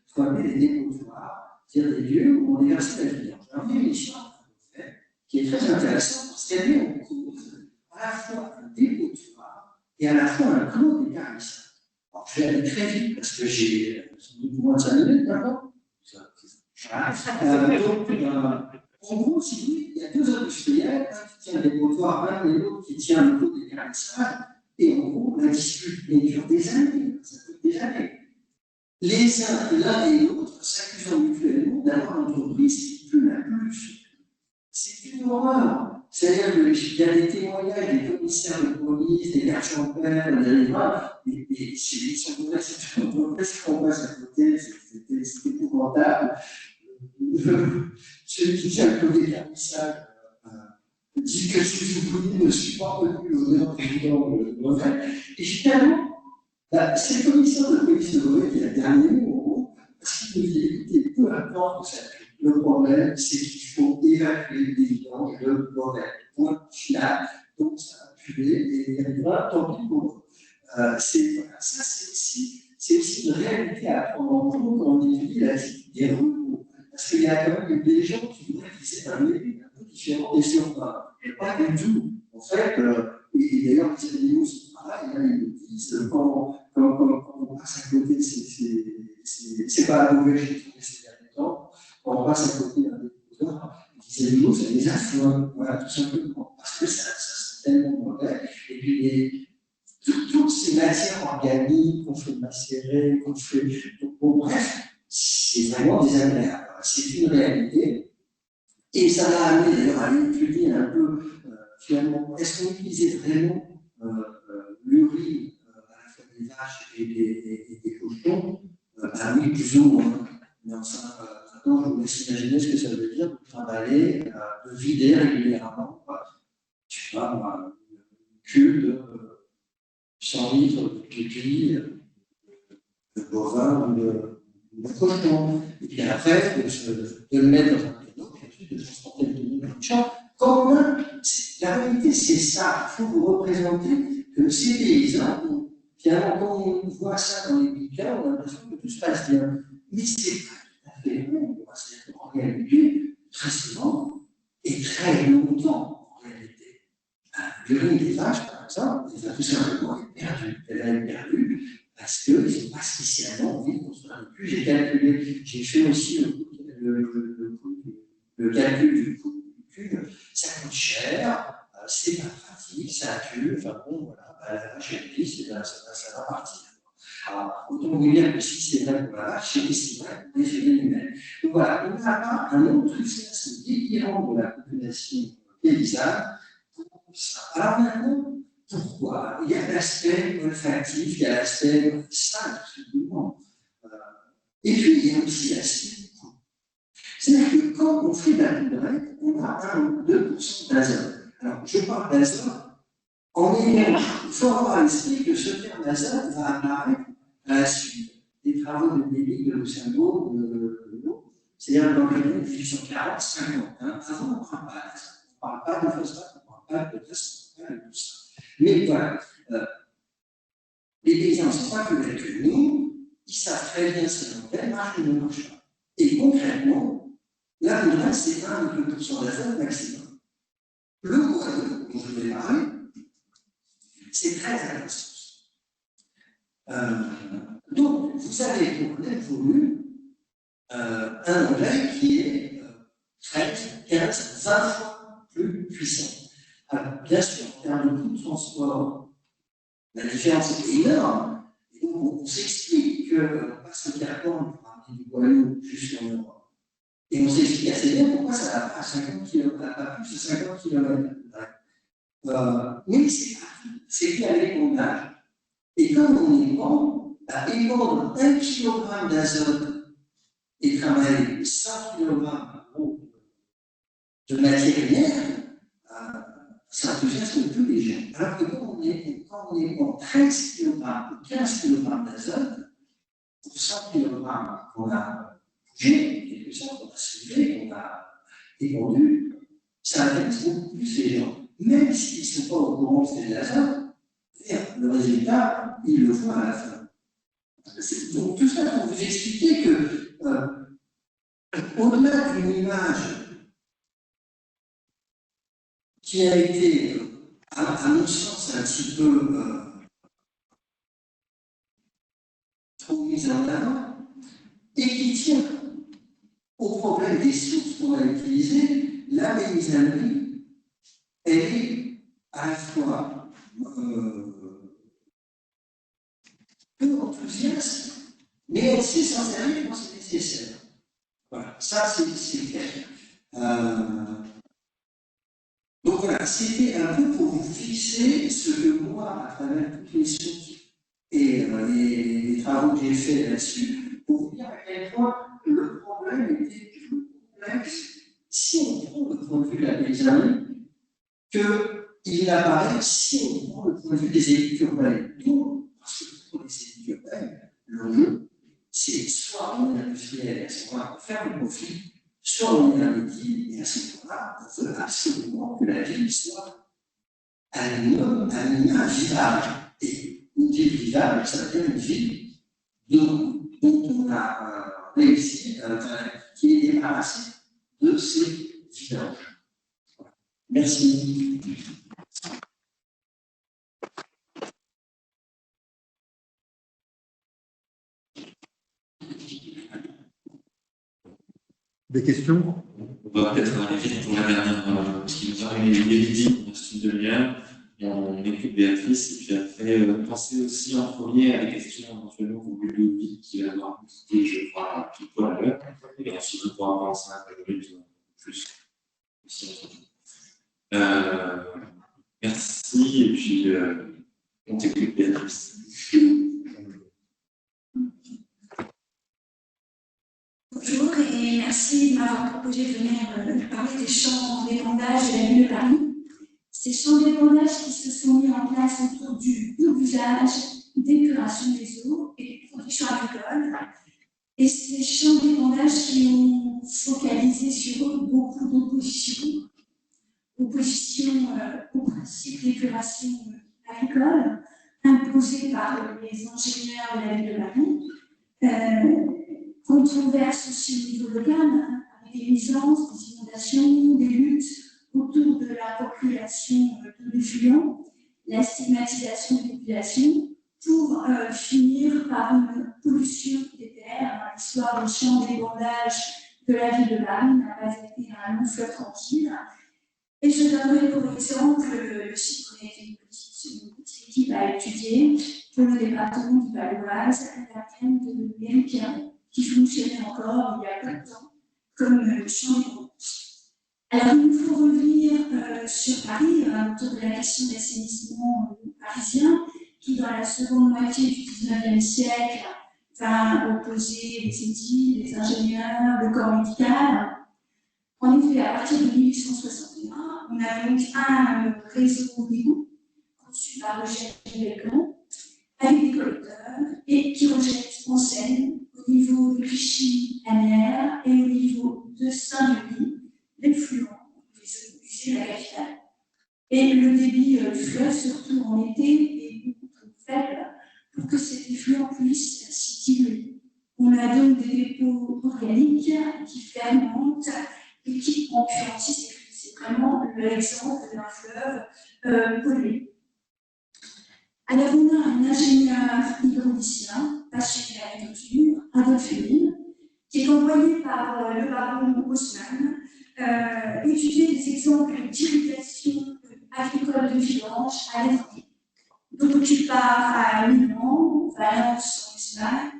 [SPEAKER 5] ce qu'on appelle les dépotoirs, c'est-à-dire des lieux où on déverse la vidange. Alors, il y a une histoire qui est très intéressante parce qu'elle met en cause à la fois un dépotoir et à la fois un clos d'écarissage. Alors, je vais aller très vite parce que j'ai sans doute moins de 5 minutes maintenant. Voilà. En gros, si vous voulez, il y a deux industriels, un qui tient des dépotoirs, un et l'autre qui tient le clos d'écarissage. Et en gros, la dispute dure des années, ça dure des années. Les uns, l'un et l'autre, s'accusant mutuellement d'avoir l'entreprise qui pue la plus. C'est une horreur. C'est-à-dire qu'il y a des témoignages des commissaires de police, des gardes champêtres, des riverains, et ils sont mauvais, c'est ce qu'on passe à côté, c'était épouvantable. Celui qui tient le clos d'écarissage dit que ce ouvrier ne supporte plus l'odeur de mauvais. Et finalement, c'est le commissaire de police de Beauvais qui a le dernier mot, parce qu'il nous dit écoutez, peu importe ça. Le problème, c'est qu'il faut évacuer les vidanges de Beauvais. Point final. Donc, ça a pué et il arrivera, tant pis pour eux. Ça, c'est aussi une réalité à prendre en compte quand on étudie la vie des ruraux. Parce qu'il y a quand même des gens qui voudraient qu'ils aient un métier un peu différent des urbains. Et pas du tout. En fait, et d'ailleurs, les animaux sont pareils, hein, ils le disent, quand on passe à côté, c'est pas un mauvais j'ai trouvé ces derniers temps, quand on passe à côté d'un déposeur, les animaux, ça les affole, voilà, tout simplement, parce que ça c'est tellement mauvais. Et puis, toutes ces matières organiques qu'on fait macérer, qu'on fait. Bon, bref, c'est vraiment désagréable. C'est une réalité. Et ça m'a amené d'ailleurs à étudier un peu, finalement, est-ce qu'on utilisait vraiment l'urine à la fois des vaches et des cochons? Ah oui, plus ou moins. Mais enfin, maintenant, je vous laisse imaginer ce que ça veut dire de trimballer, de vider régulièrement, je sais pas, moi, une cuve de 100 litres de pipi, de bovin ou de cochon. Et puis après, de le mettre dans un pédo, et ensuite de transporter le pédo dans le champ. Quand même, la réalité, c'est ça. Il faut vous représenter que ces paysans, finalement, quand on voit ça dans les bouquins, on a l'impression que tout se passe bien. Mais c'est pas tout à fait vrai. C'est en réalité, très souvent, et très longtemps, en réalité. L'urine des vaches, par exemple, elle va tout simplement être perdue. Elle va être perdue parce qu'ils n'ont pas spécialement envie de construire des puits. J'ai calculé, j'ai fait aussi le calcul du coût du puits. Ça coûte cher, c'est pas pratique, ça tue, enfin bon, voilà, la vache est triste, et ça va partir. Alors, autant vous dire que si c'est vrai pour la vache, c'est aussi vrai pour les félins humaines. Donc voilà, on a un autre enthousiasme délirant de la population paysanne pour ça. Alors maintenant, pourquoi? Il y a l'aspect olfactif, il y a l'aspect sain, tout simplement. Et puis, il y a aussi l'aspect du coût. C'est-à-dire que quand on fait de la poudrette, on a 1 ou 2% d'azote. Alors, je parle d'azote en ayant, il faut avoir à l'esprit que ce terme d'azote va apparaître à la suite des travaux de Débit, de Luxembourg, de l'eau, c'est-à-dire dans les années 1840-50. Avant, on ne parle pas d'azote, on ne parle pas de phosphate, on ne parle pas de potasse, on ne parle pas de tout ça. Mais voilà, les paysans ne sont pas plus bêtes que nous, ils savent très bien si l'antenne marche ou ne marche pas. Et concrètement, la poudrette, c'est 1 ou 2% d'azote maximum. Le bois dont je vais parler, c'est très à la source. Donc, vous avez pour le même volume un engrais qui est 13, 15, 20 fois plus puissant. Alors, bien sûr, en termes de coût de transport, la différence est énorme. Et donc, on s'explique qu'on passe le carbone pour amener du boyau jusqu'en Europe. Et on s'explique assez bien pourquoi ça va pas à 50 km, pas plus de 50 km. Mais c'est qu'il y a l'épandage. Et comme on épand, épandre 1 kg d'azote et travailler 100 kg de matière inerte, ça enthousiasme peu les gens. Alors que quand on épand 13 kg ou 15 kg d'azote, pour 100 kg qu'on a bougé, quelque chose qu'on a soulevé, qu'on a épandu, ça intéresse beaucoup plus les gens. même s'ils ne sont pas au courant que c'est de l'azote, le résultat, ils le voient à la fin. Donc tout ça pour vous expliquer que, au-delà d'une image qui a été, à mon sens, un petit peu trop mise en avant, et qui tient au problème des sources qu'on a utilisées, la paysannerie, elle est à la fois peu enthousiaste, mais elle sait s'en servir quand c'est nécessaire. Voilà, ça c'est clair. Donc voilà, c'était un peu pour vous fixer ce que moi, à travers toutes les sources et les travaux que j'ai faits là-dessus, pour vous dire à quel point le problème était plus complexe si on prend le point de vue de la paysannerie qu'il apparaît si on prend le point de vue des élites urbaines. Donc, parce que pour les élites urbaines, l'enjeu, c'est soit on est industriel et à ce moment-là, on fait le profit, soit on est un métier et à ce moment-là, on veut absolument que la ville soit un minimum vivable. Et une ville vivable, ça veut dire une ville dont on a réussi qui est débarrassée de ces vidanges. Merci.
[SPEAKER 3] Des questions?
[SPEAKER 1] On va peut-être aller vite pour la dernière, parce qu'il nous a réuni midi, il reste une demi-heure, et on écoute Béatrice, et puis après, pensez aussi en premier à des questions éventuellement pour Ludovic, qui va devoir quitter, je crois, tout poil à l'heure, et ensuite on pourra avancer un peu plus. Merci, et puis on t'écoute, Béatrice.
[SPEAKER 6] Bonjour et merci de m'avoir proposé de venir parler des champs d'épandage de la ville de Paris. Ces champs d'épandage qui se sont mis en place autour du double usage, d'épuration des eaux et de production agricole. Et ces champs d'épandage qui ont focalisé sur eux beaucoup d'opposition. Opposition au principe d'épuration agricole imposé par les ingénieurs de la ville de Paris. Controverse aussi au niveau local, avec des nuisances, des inondations, des luttes autour de la population de l'effluent, la stigmatisation des populations, pour finir par une pollution des terres. L'histoire des champs d'épandage de la ville de Paris n'a pas été un long fleuve tranquille. Et je donnerai pour exemple le site qu'on a été une petite équipe à étudier pour le département du Val-d'Oise, la plaine de Méricain, qui fonctionnait encore il y a peu de temps comme champ d'épandage. Alors, il nous faut revenir sur Paris, autour de la question de l'assainissement parisien, qui, dans la seconde moitié du XIXe siècle, va opposer les édits, les ingénieurs, le corps médical. En effet, à partir de 1861, on a donc un réseau d'égouts conçu par Eugène Belcamp, avec des collecteurs, et qui rejette en Seine, au niveau de Clichy-Anières et au niveau de Saint-Denis, l'effluent des eaux usées de la capitale. Et le débit du fleuve, surtout en été, est beaucoup trop faible pour que cet effluent puisse s'y diluer. On a donc des dépôts organiques qui fermentent et qui concurrencent. C'est vraiment l'exemple d'un fleuve pollué. Alors, on a un ingénieur hydraulicien, passionné d'agriculture, Adolphe Émile, qui est envoyé par le baron Haussmann étudier des exemples d'irrigation agricole de vidange à l'étranger. Donc, il part à Milan, Valence en Espagne,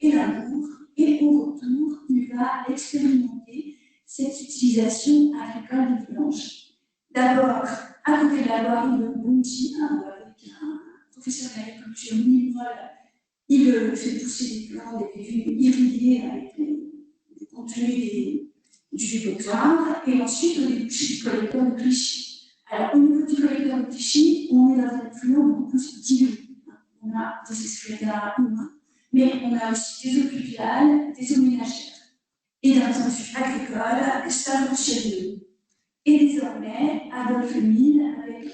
[SPEAKER 6] et Namur, et au retour, il va expérimenter cette utilisation agricole de vidange. D'abord, à côté de la voirie de Bondy, avec un professeur d'agriculture Nimol, il fait pousser des plants, des légumes irrigués avec des contenus du dépotoir, et ensuite on débouche du collecteur de Clichy. Alors, au niveau du collecteur de Clichy, on est dans un effluent beaucoup plus dilué. On a des excréteurs humains, mais on a aussi des eaux pluviales, des eaux ménagères. Et d'un point de vue agricole, ça fonctionne mieux. Et désormais, Adolphe Émile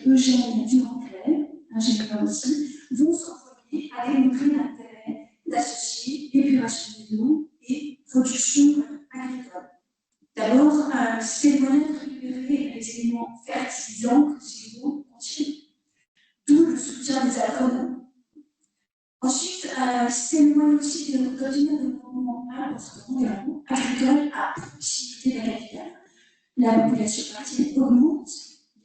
[SPEAKER 6] Eugène Durantelet, ingénieur aussi, vont s'employer à démontrer l'intérêt d'associer épuration des eaux et production agricole. D'abord, c'est le moyen de récupérer les éléments fertilisants que ces eaux contiennent, d'où le soutien des agronomes. Ensuite, c'est le moyen aussi de retenir des mouvements importants agricoles à proximité de la capitale. La population parisienne augmente,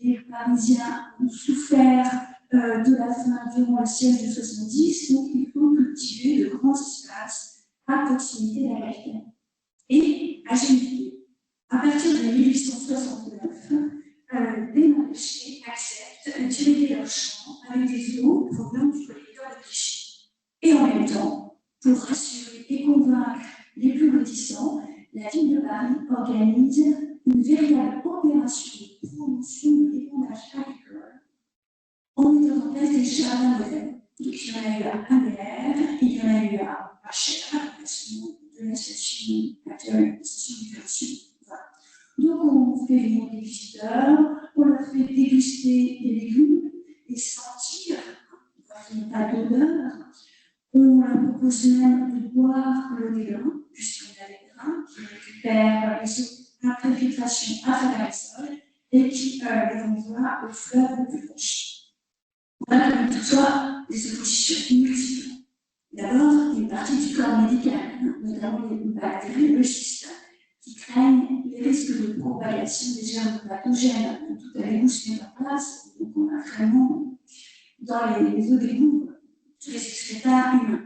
[SPEAKER 6] les Parisiens ont souffert de la faim durant le siècle de 70, donc il faut cultiver de grands espaces à proximité de la capitale. Et à Gennevilliers, à partir de 1869, les maraîchers acceptent d'irriguer leurs champs avec des eaux provenant du collecteur de Clichy. Et en même temps, pour rassurer et convaincre les plus réticents, la ville de Paris organise une véritable opération de promotion de l'épandage agricole en mettant en place des jardins modernes. Donc, il y en a eu à ABR, il y en a eu à HR, de la station actuelle, la station d'épuration. Voilà. Donc, on fait venir des visiteurs, on leur fait déguster des légumes et sentir, il n'y a pas d'odeur. On leur propose même de boire l'eau des grains, puisqu'on a des grains qui récupèrent les eaux après filtration à travers le sol et qui les renvoient au fleuve le plus proche. On a comme toutefois des oppositions multiples. D'abord, une partie du corps médical, notamment les bactériologistes, qui craignent les risques de propagation des germes pathogènes. Tout avait goût se met en place, donc on a vraiment dans les eaux d'égout tous les excrétats humains.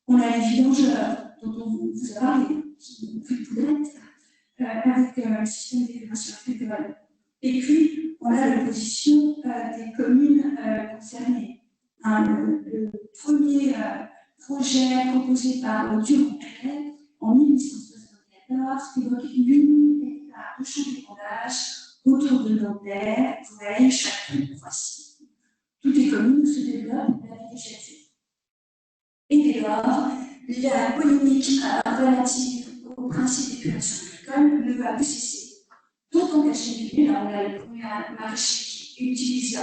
[SPEAKER 6] On a les vidangeurs, dont on vous a parlé, qui ont fait poudrette avec le système d'épuration agricole. Et puis, on a l'opposition des communes concernées. Le premier projet proposé par Durantelet en 1874 évoque 8000 hectares de champs d'épandage autour de Nanterre, Voeil, Château, Croissy. Toutes les communes se développent la vie des châteaux. Et dès lors, la polémique relative au principe d'épuration agricole ne va plus cesser. D'autant qu'à Gennevilliers, là on a le premier maraîcher qui utilise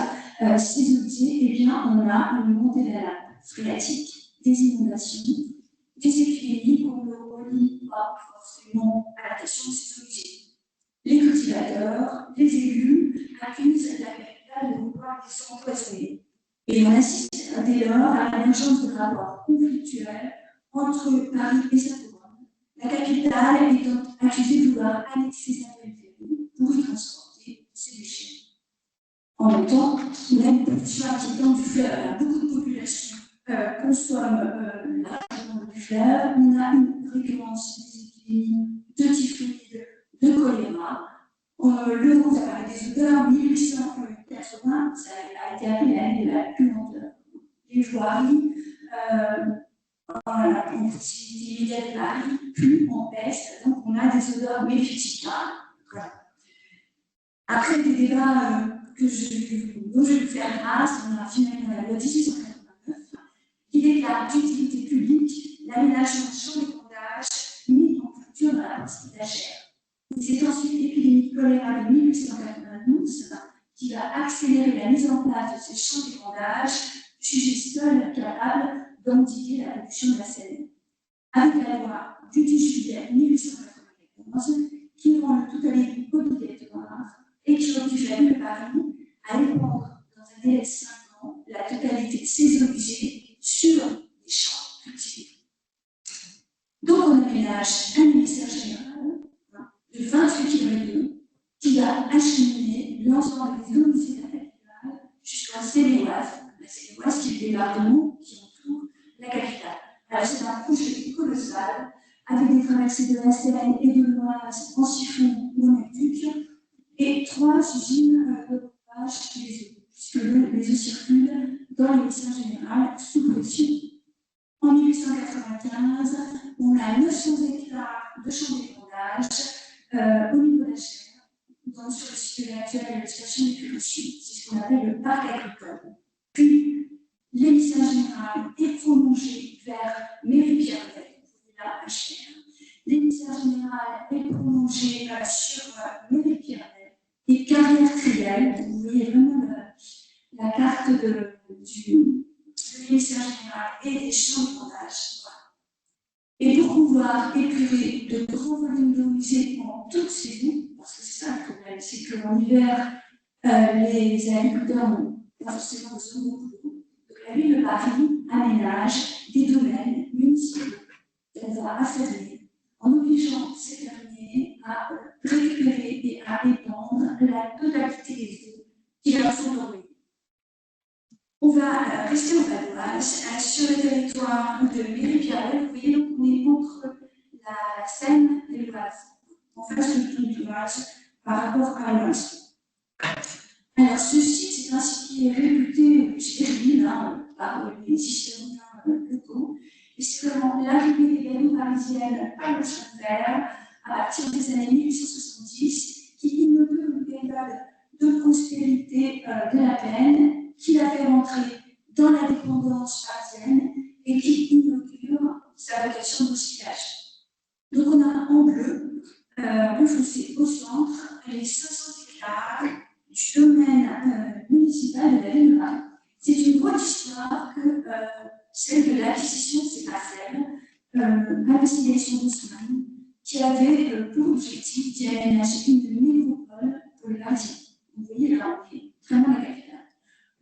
[SPEAKER 6] ces outils, et bien on a une montée de la nappe phréatique, des inondations, des épidémies qu'on ne relie pas forcément à la question de ces outils. Les cultivateurs, les élus accusent la capitale de vouloir les empoisonner. Et on assiste dès lors à l'émergence de rapports conflictuels entre Paris et sa couronne. La capitale étant accusée de vouloir annexer sa périphérie pour y transporter ses déchets. En même temps, on a une pollution inquiétante du fleuve. Beaucoup de populations consomment l'argent du fleuve. On a une récurrence des épidémies de typhoïde, de choléra. Le vous a parlé des odeurs, 1880, ça a été appelé l'année de la puanteur. Les voiries, en proximité immédiate de Paris, puent en peste, donc on a des odeurs méphitique. Voilà. Après des débats dont je vais vous faire grâce, on a finalement la loi 1889 qui déclare d'utilité publique l'aménagement de champs d'épandage mis en culture dans la partie d'Achères. C'est ensuite l'épidémie de choléra de 1892 qui va accélérer la mise en place de ces champs d'épandage, jugés seuls capables d'endiguer la pollution de la Seine. Avec la loi du 10 juillet 1894 qui rend le tout aller obligatoire et qui oblige la ville de Paris à épandre dans un délai de 5 ans la totalité de ses eaux usées sur les champs cultivés. Donc on aménage un ministère général de 28 km qui va acheminer l'ensemble des eaux usées de la capitale jusqu'à Seine-et-Oise. La Seine-et-Oise qui est le département qui entoure la capitale. Alors c'est un projet colossal avec des traversées de la Seine et de l'Oise en siphon ou en aqueduc et 3 usines de pompage des eaux, puisque les eaux circulent dans les bassin général sous pression. En 1895, on a 900 hectares de champs d'épandage au niveau de la Chaire, sur le site de l'actuelle station d'épuration. C'est ce qu'on appelle le parc agricole. Puis, l'émission générale est prolongée vers Mairie-Pierret, là à Chaire. L'émission générale est prolongée sur Mairie-Pierret et Carrière-Triel. Vous voyez vraiment la carte du ministère général et des champs d'épandage. Voilà. Et pour pouvoir épurer de grands volumes d'eau usée en toute saison, parce que c'est ça le problème, c'est qu'en hiver, les agriculteurs n'ont pas forcément besoin de beaucoup d'eau. Donc la ville de Paris aménage des domaines municipaux qu'elle va affermer en obligeant ces fermiers à récupérer et à épandre la totalité des eaux qui leur sont envoyées. On va rester au Val-d'Oise, sur le territoire de Méripierre. Vous voyez, donc on est entre la Seine et l'Oise, en face du pont de l'Oise par rapport à l'Oise. Alors, ce site, c'est un site qui est réputé stérile par les historiens locaux, et c'est vraiment l'arrivée des galeries parisiennes par le chemin de fer à partir des années 1870 qui inaugure une période de prospérité de la plaine, qui la fait rentrer dans la dépendance parisienne et qui inaugure sa vocation de recyclage. Donc on a en bleu, bleu foncé au centre, les 60 hectares du domaine municipal de la ville de Paris. C'est une grosse histoire que celle de l'acquisition de ces parcelles, l'investigation d'Haussmann, qui avait pour objectif d'y aménager une métropole pour les Parisiens. Vous voyez là, on est vraiment la capitale.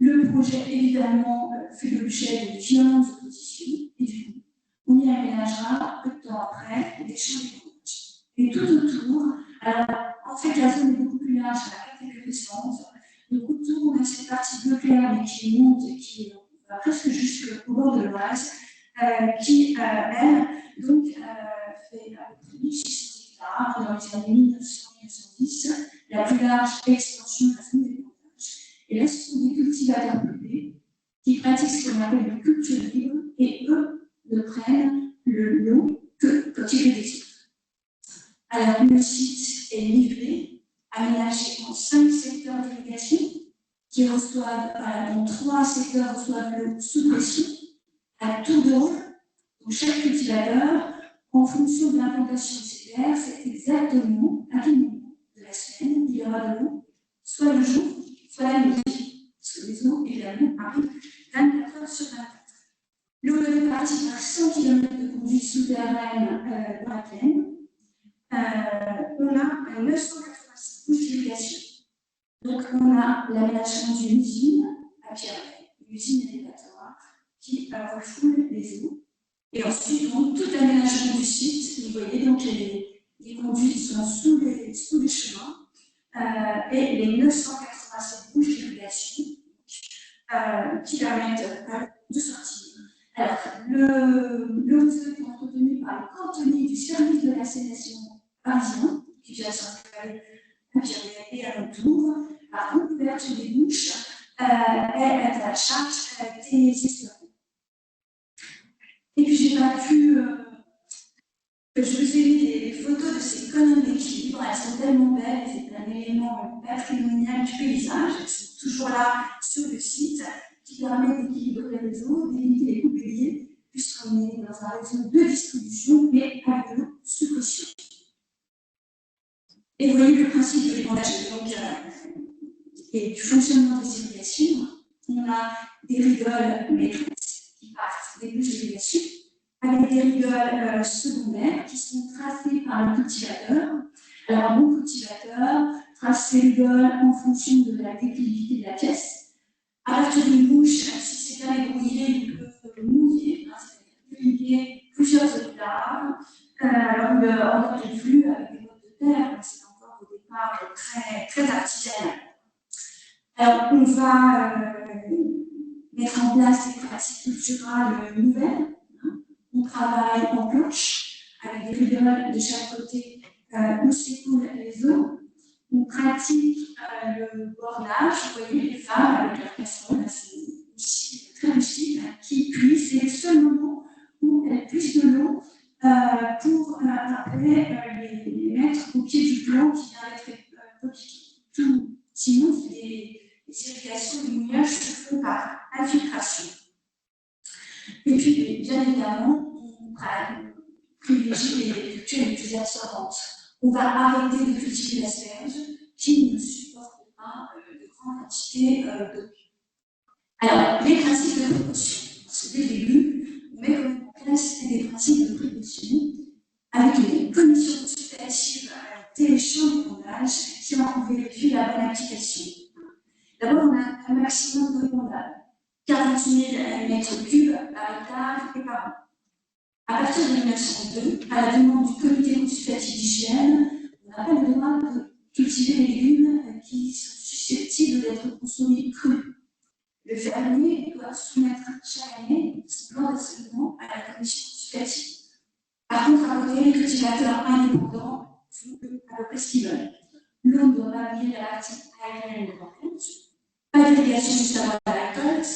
[SPEAKER 6] Le projet, évidemment, fait l'objet de violentes oppositions, et du coup, on y aménagera peu de temps après des champs d'épandage. Et tout autour, alors, en fait, la zone est beaucoup plus large, la carte est plus récente. Donc, autour, on a cette partie bleu clair, mais qui monte, qui va presque jusqu'au bord de l'Oise, qui, elle, donc, fait à peu près 1600 hectares dans les années 1900-1910, la plus large extension de la zone d'épandage. Et là, ce sont des cultivateurs privés qui pratiquent ce qu'on appelle une culture libre et eux ne prennent l'eau que quand il est des eaux. Alors, le site est livré, aménagé en 5 secteurs d'irrigation qui reçoivent, dont 3 secteurs reçoivent l'eau sous pression à tour de rôle. Donc, chaque cultivateur, en fonction de l'implantation de ses terres, c'est exactement à quel moment de la semaine il y aura de l'eau, soit le jour, soit la nuit, parce que les eaux, évidemment, arrivent 24 heures sur 24. L'eau est répartie par 100 km de conduite souterraine dans la plaine. On a 986 couches d'irrigation. Donc, on a l'aménagement d'une usine à Pierre-Bay, une usine élévatoire qui refoule les eaux. Et ensuite, donc, tout aménagement du site, vous voyez, donc les conduites sont sous les chemins. Et les 987 bouches d'irrigation qui permettent de sortir. Alors, le réseau est entretenu par le cantonnier du service de l'assainissement parisien, qui vient s'installer à Pierre et à l'entour, par l'ouverture des bouches est à la charge des historiens. Et puis, j'ai pas pu. Je vous ai mis des photos de ces colonnes d'équilibre, elles sont tellement belles, c'est un élément patrimonial du paysage, elles sont toujours là sur le site, qui permet d'équilibrer les réseaux, d'éviter les coupeliers, puisqu'on est dans un réseau de distribution, mais avec de l'eau sous pression. Et vous voyez le principe de l'épandage et du fonctionnement des irrigations. On a des rigoles maîtresses qui partent des bouches d'irrigation, avec des rigoles secondaires qui sont tracées par le cultivateur. Alors, un bon cultivateur trace ses rigoles en fonction de la déclivité de la pièce. À partir d'une bouche, si c'est bien débrouillé, il peut mouiller, c'est-à-dire irriguer plusieurs hectares. Alors, il oriente le flux avec des modes de terre, c'est encore au départ très, très artisanal. Alors, on va mettre en place des pratiques culturales nouvelles. On travaille en planche, avec des rigoles de chaque côté où s'écoulent les eaux. On pratique le bornage, vous voyez les femmes avec leur casserole, c'est aussi très rustique, qui puissent, c'est le seul moment où elles puissent de l'eau pour après les mettre au pied du plan qui vient d'être repiqué. Sinon, les irrigations, les mouillages se font par infiltration. Et puis, bien évidemment, on privilégie les cultures les plus absorbantes. On va arrêter de cultiver l'asperge qui ne supporte pas de grande quantité d'eau. Alors, les principes de précaution. Parce que dès le début, on met quand même en place des principes de précaution avec une commission consultative des champs d'épandage qui va vérifier la bonne application. D'abord, on a un maximum d'épandage, 40 000 m3 par hectare et par an. À partir de 1902, à la demande du comité consultatif d'hygiène, on n'a pas le droit de cultiver des légumes qui sont susceptibles d'être consommés crus. Le fermier doit soumettre chaque année son plan d'assainissement à la commission consultative. Par contre, à côté, les cultivateurs indépendants font à peu près ce qu'ils veulent. L'eau ne doit pas lier la partie aérienne de l'encontre, pas d'irrigation juste avant la récolte,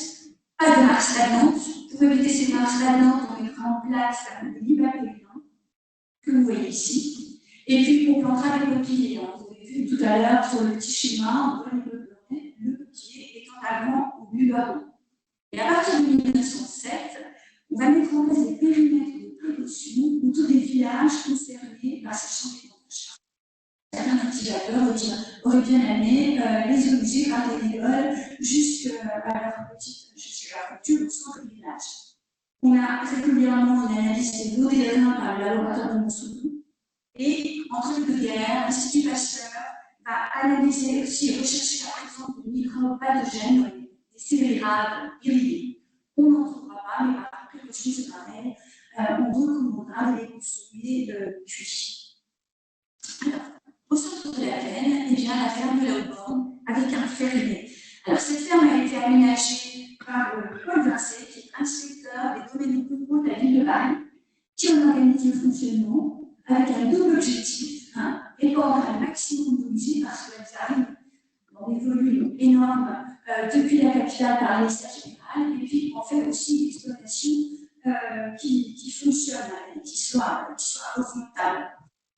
[SPEAKER 6] pas de marche stagnante. Pour éviter ces marches stagnantes, on mettra en place des libacoliens que vous voyez ici. Et puis, on plantera des peupliers. Vous avez vu tout à l'heure sur le petit schéma, on voit le peuplier étant avant au bubaron. Et à partir de 1907, on va mettre en place des périmètres de précaution autour des villages concernés par ces champs d'épandage. Certains cultivateurs auraient bien aimé les obliger par des bénévoles jusqu'à leur culture au centre du village. On a régulièrement une analyse des eaux des terrains par le laboratoire de Montsouris. Et en temps de guerre, l'Institut Pasteur va analyser aussi et rechercher la présence de microbes pathogènes, des céréales irriguées. On n'en trouvera pas, mais par contre, quelque chose de pareil, on recommandera de les consommer cuits. Alors, au centre de la plaine, eh bien, la ferme de la Haute-Borne avec un fermier. Alors, cette ferme a été aménagée par Paul Vincet, qui est inspecteur des domaines ruraux de la ville de Paris, qui en organise le fonctionnement avec un double objectif, répandre un maximum d'eau usée parce qu'elles arrivent dans des volumes énormes depuis la capitale par l'État général, et puis on fait aussi une exploitation qui fonctionne et qui soit rentable.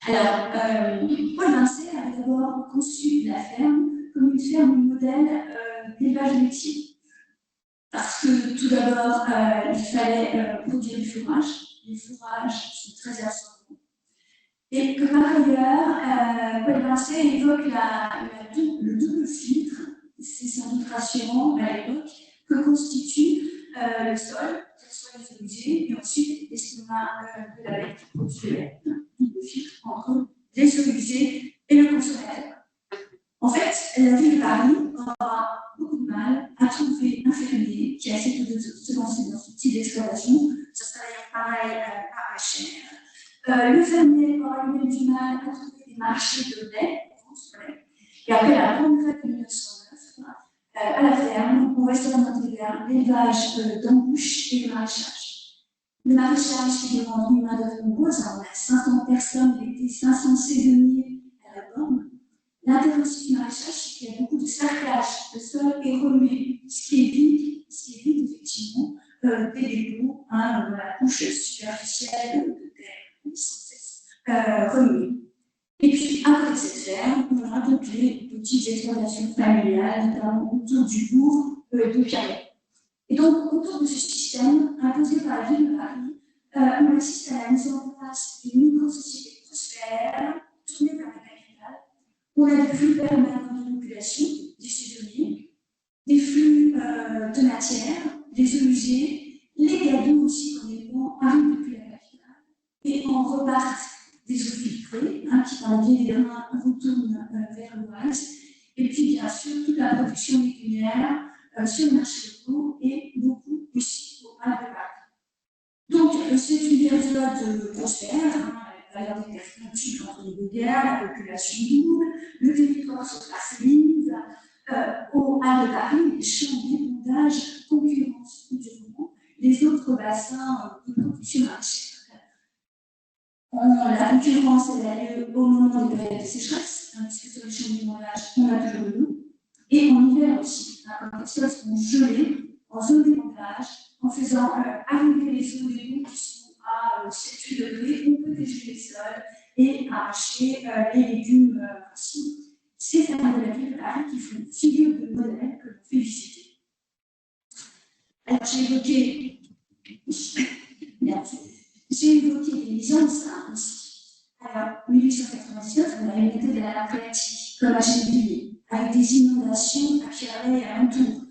[SPEAKER 6] Alors, Paul Vincet avait d'abord conçu la ferme comme une ferme modèle d'élevage laitier. Parce que tout d'abord, il fallait produire du fourrage. Les fourrages sont très absorbants. Et que par ailleurs, Paul Vincet évoque le double filtre, c'est sans doute rassurant à l'époque, que constitue le sol, que ce soit les eaux usées, et ensuite l'estomac de la bête qui produit le lait. Double filtre entre les eaux usées et le consommateur. En fait, la ville de Paris aura beaucoup de mal à trouver un fermier qui accepte de se lancer dans ce type d'exploitation. Ça sera d'ailleurs pareil à HR. Le fermier aura eu du mal à trouver des marchés de lait. Et après la grande grève de 1909, à la ferme, on va s'orienter vers l'élevage d'embouches et le maraîchage. Le maraîchage qui demande une main-d'œuvre nombreuse, on a 500 personnes, il était 500 saisonniers à la borne. L'intérêt aussi du maraîchage, c'est qu'il y a beaucoup de sarclage. Le sol est remué, ce qui évite effectivement des dépôts dans la couche superficielle de terre, sans cesse remuée. Et puis, après cette ferme, on aura donc les petites exploitations familiales, notamment autour du bourg de Pierret. Et donc, autour de ce système imposé par la ville de Paris, on assiste à la mise en place d'une micro-société prospère, tournée vers la capitale. On a des flux permanents de population, des saisonniers, des flux de matière, des eaux usées, les gadoux aussi, quand les vents arrivent depuis la capitale, et en repartent des eaux filtrées, qui par le biais des grains retournent vers l'ouest, et puis bien sûr toute la production légumière sur le marché locaux et beaucoup aussi au Val de Paris. Donc c'est une période prospère, la valeur des personnes chute entre les deux guerres, la population double, le territoire se fragilise, au Val de Paris, les champs d'épandage concurrencent durement les autres bassins de production maraîchère. La concurrence a lieu au moment des périodes de sécheresse, puisque sur les champs d'épandage, on a toujours de l'eau, et en hiver aussi, quand les sols sont gelés en zone d'épandage, en faisant arriver les eaux des qui sont à 7-8 degrés, on peut dégeler les sols et arracher les légumes ainsi. C'est fermes de la ville de Paris qui font figure de modèle que l'on fait visiter. Alors j'ai évoqué les licences aussi. Alors, en 1899, on a une méthode de la Lafayette, comme à Gennevilliers, avec des inondations à Pierret et à Montour,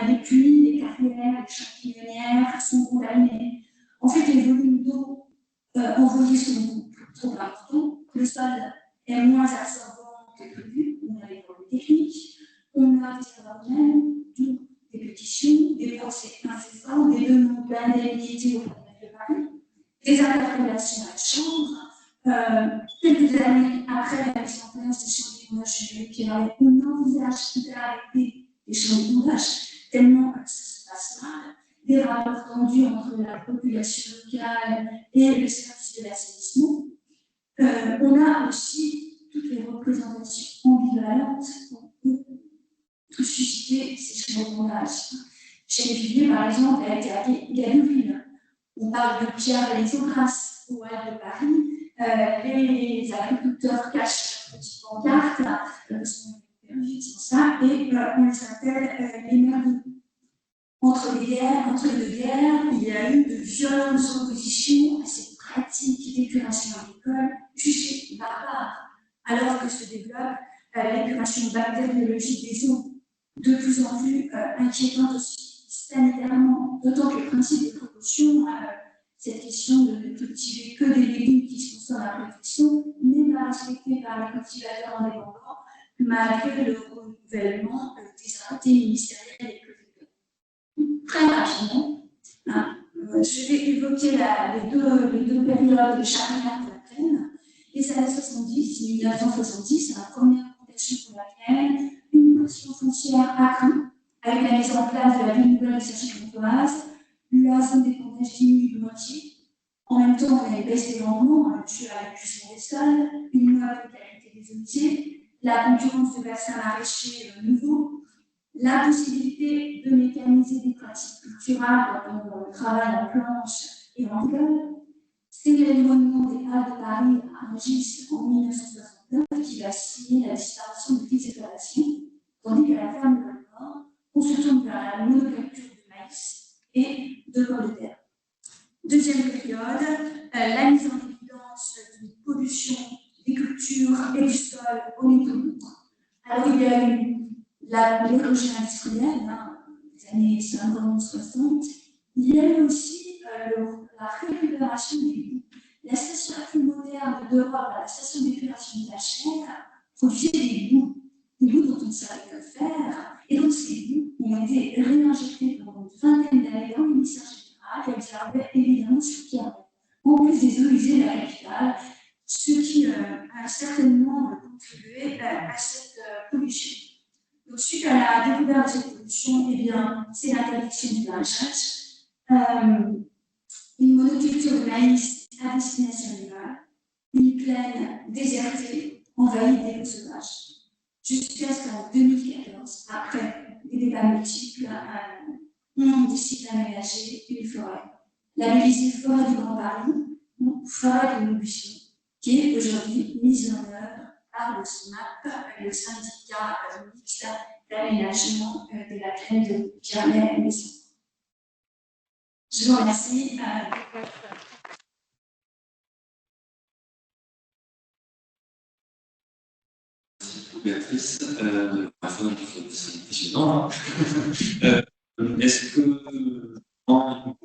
[SPEAKER 6] les pluies, les nucléaires, les champignonnières sont condamnées. En fait, les volumes d'eau envoyés sont trop importants. Le sol est moins absorbant que prévu. On a des problèmes techniques. On a des problèmes, d'où des pétitions, des procès incessants, des demandes d'indemnité au tribunal de Paris, des interpellations à la Chambre. Quelques années après la mise en place des champs d'épandage nucléaires, on envisage d'arrêter les champs d'épandage tellement ça se passe mal. Des rapports tendus entre la population locale et le service de l'assainissement. On a aussi toutes les représentations ambivalentes pour susciter ces champs d'épandage. Chez par exemple, a été appelée Gadouville. On parle de Pierre les Autras au Hall de Paris. Les agriculteurs cachent leurs petites pancartes, parce qu'on est perdu sans ça, et on les appelle les merdeux. Entre les deux guerres, il y a eu de violentes oppositions à cette pratique d'épuration agricole jugée barbare, alors que se développe l'épuration bactériologique des eaux, de plus en plus inquiétante aussi sanitairement, d'autant que le principe de précaution, cette question de ne cultiver que des légumes qui se consomment à protection, n'est pas respectée par les cultivateurs indépendants, malgré le renouvellement des arrêtés ministériels et publics. Très rapidement, je vais évoquer les deux périodes de charnière de la plaine. Les années 70, 1970, c'est la première fondation pour laquelle une pression foncière accrue, avec la mise en place de la ville nouvelle de Cergy-Pontoise, la zone d'épandage diminue de moitié. En même temps, on a une baisse des rendements, due à l'épuisement des sols, une mauvaise qualité des eaux usées, la concurrence de bassins maraîchers nouveaux, la possibilité de mécaniser des pratiques culturales dont le travail en planche et en gueule. C'est l'éloignement des Halles de Paris à Rungis en 1969 qui va signer la disparition de petites exploitations, tandis qu'à la ferme de la Nord, on se tourne vers la monoculture de maïs et de pommes de terre. Deuxième période, la mise en évidence d'une pollution des cultures et du sol au métaux. Alors, il y a eu l'écologie industrielle, des années 50-60. Il y a eu aussi la récupération des boues. La station la plus moderne d'Europe, la station d'épuration de la Chaîne, produisait des boues dont on ne savait que faire, et donc ces boues ont été réinjectées pendant une vingtaine d'années dans le ministère général et observaient évidemment ce qui avait, en plus des eaux usées de la capitale, ce qui a certainement contribué à cette pollution. Donc, suite à la découverte de cette pollution, eh bien, c'est l'interdiction du maraîchage, une monoculture de maïs à destination animale, une plaine désertée, envahie des loups sauvages. Jusqu'à ce qu'en 2014, après des débats multiples, on décide d'aménager une forêt, labellisée Forêt du Grand Paris ou Forêt de Montbuisson, qui est aujourd'hui mise en œuvre par le SMAP, le syndicat mixte d'aménagement de la plaine de Pierre-Maison. Je vous remercie.
[SPEAKER 1] Béatrice, de la fin de c'est impressionnant. Est-ce que, en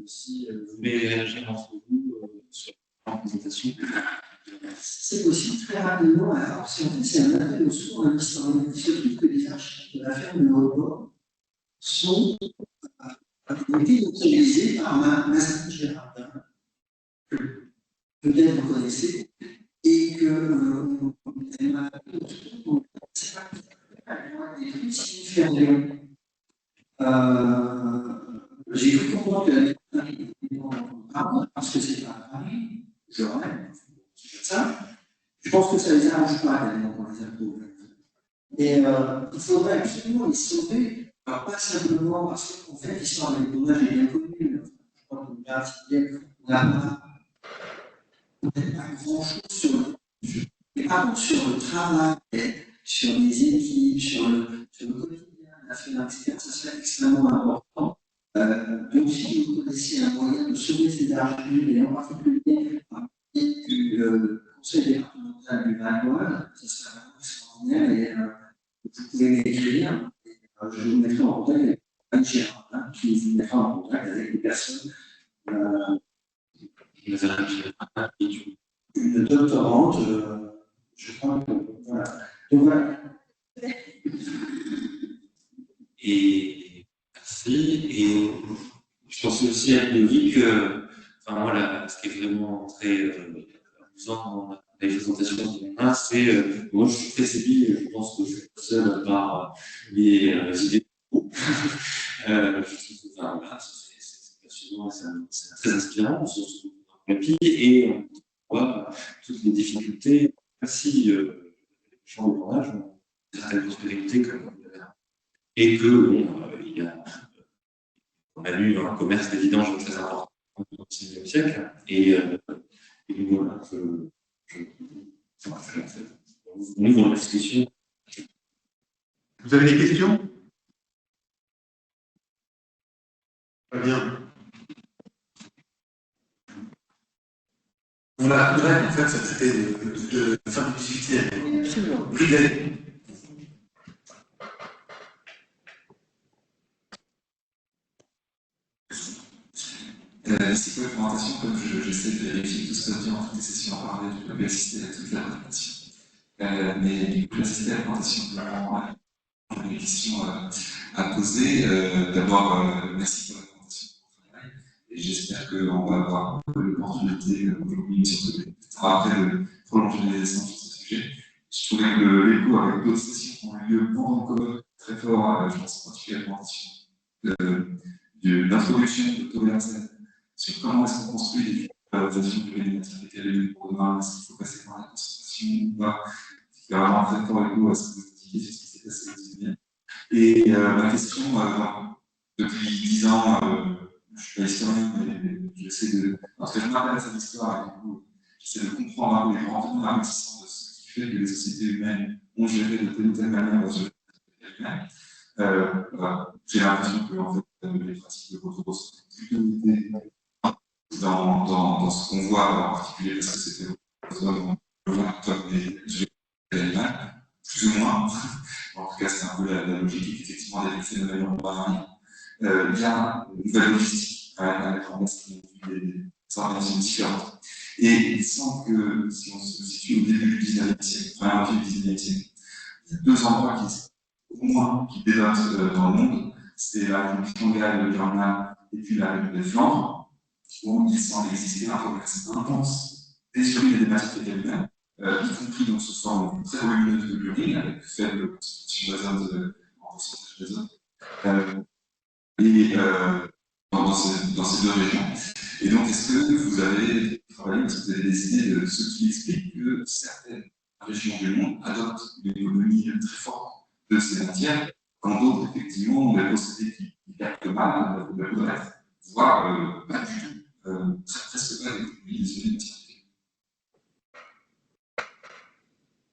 [SPEAKER 1] aussi, vous voulez réagir entre vous sur la présentation?
[SPEAKER 5] C'est possible, très rapidement. Alors, si en fait, c'est un appel au secours à l'historien. Il se trouve que les archives de la ferme de Report ont été utilisées par Massimo Gérardin, que peut-être vous connaissez, et que elle m'a appelé au secours. C'est pas des trucs signifiants. J'ai cru comprendre qu'elle avait Paris, parce que c'est pas à Paris, je rêve. Ça, je pense que ça ne les arrange pas tellement qu'on les approuve. Et il faudrait absolument les sauver, alors pas simplement parce qu'en fait, l'histoire de l'épandage est bien connue. Je crois qu'on n'a pas grand-chose sur le travail, sur les équipes, sur le quotidien, la finance, etc. Ça serait extrêmement important. Donc, si vous connaissez un moyen de sauver ces archives, et en particulier le conseil départemental du Val-d'Oise, ça serait vraiment extraordinaire et vous pouvez m'écrire, je vous mettrai en contact avec Gérard, hein, qui vous mettra en contact avec des personnes. Une doctorante, je crois que voilà. Donc voilà.
[SPEAKER 1] Et merci. Et je pense aussi à Ludovic, enfin voilà, ce qui est vraiment très amusant dans les présentations qu'on a, c'est moi je suis très séduit, je pense que je suis seul par les idées de groupe. Je trouve que enfin, voilà, c'est passionnant, c'est très inspirant, surtout dans le pays, et on voit toutes les difficultés, si les gens de l'âge ont certaines prospérités comme et que bon, il y a, on a eu un commerce des vidanges très important au XIXe siècle, et voilà, on ouvre la discussion.
[SPEAKER 3] Vous avez des questions? Très bien. On a en fait, ça c'était de faire une activité.
[SPEAKER 7] C'est quoi la présentation, comme j'essaie de vérifier que tout se passe bien en toutes les sessions à parler, je peux assister à toute la présentation. Mais du coup, j'assistais à la présentation de des questions à poser. D'abord, merci pour la présentation. Et j'espère qu'on va avoir l'opportunité aujourd'hui, surtout après, de prolonger les essences sur ce sujet. Je trouvais que l'écho avec d'autres sessions qui ont eu lieu pendant le colloque très fort, je pense en particulier à la présentation de l'introduction de Thomas Larsen sur comment est-ce qu'on construit des valorisations de l'université pour demain, est-ce qu'il faut passer par la concentration ou pas. Il y a vraiment un très fort écho à ce que vous indiquez sur ce qui s'est passé aussi bien. Et ma question, depuis 10 ans, je ne suis pas historien, mais j'essaie de. Parce que je m'intéresse à l'histoire et du coup, j'essaie de comprendre un peu les grands tenants aboutissants de ce qui fait que les sociétés humaines ont géré de telle ou telle manière dans une société humaine. Voilà. J'ai l'impression que en fait, les pratiques de contrôle sont plutôt limitées dans ce qu'on voit en particulier parce que c'était comme les animaux, plus ou moins. En tout cas, c'est un peu la logique, effectivement, des phénomènes urbains. Il y a une nouvelle logistique à mettre en place qui ont des organisations différentes. Et il semble que, si on se situe au début du 19e siècle, première moitié du 19e siècle, il y a deux endroits au moins qui dénotent dans le monde. C'est la République mongole de Burma et puis la République de Flandre, où il semble exister un commerce intense des urines et des matières fécales, y compris donc sous forme très volumineuse de l'urine, avec faible concentration d'azote en pourcentage d'azote, dans ces deux régions. Et donc, est-ce que vous avez travaillé, est-ce que vous avez des idées de ce qui explique que certaines régions du monde adoptent une économie très forte de ces matières, quand d'autres, effectivement, ont des procédés qui captent mal le connaître, voire pas du tout, presque pas d'économie des matières.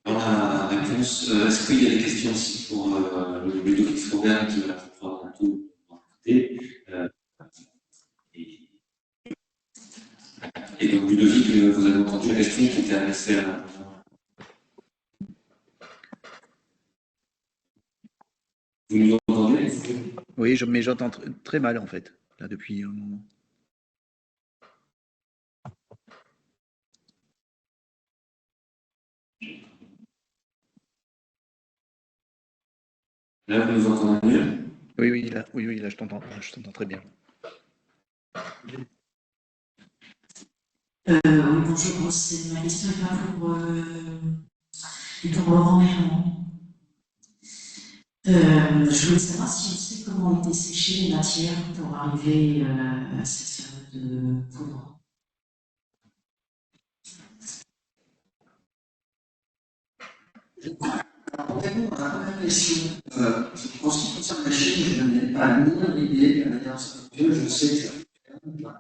[SPEAKER 1] Dans la réponse, est-ce qu'il y a des questions aussi pour Ludovic Froberg qui va prendre un tout en côté et donc Ludovic, vous avez entendu la question qui était adressée à Vous nous entendez?
[SPEAKER 2] Oui, mais j'entends très mal en fait, là depuis un moment.
[SPEAKER 1] Là, vous nous entendez mieux?
[SPEAKER 2] Oui, là je t'entends très bien.
[SPEAKER 8] Oui, bonjour, ma question est pas pour Laurent Mermont. Je voulais savoir si on sait comment ont été séchées les matières pour arriver à cette fameuse poudre.
[SPEAKER 5] Alors, répondre à la première question, en ce qui concerne la Chine, je n'ai pas ni l'idée de la manière dont ça fonctionne, je sais que ça fonctionne.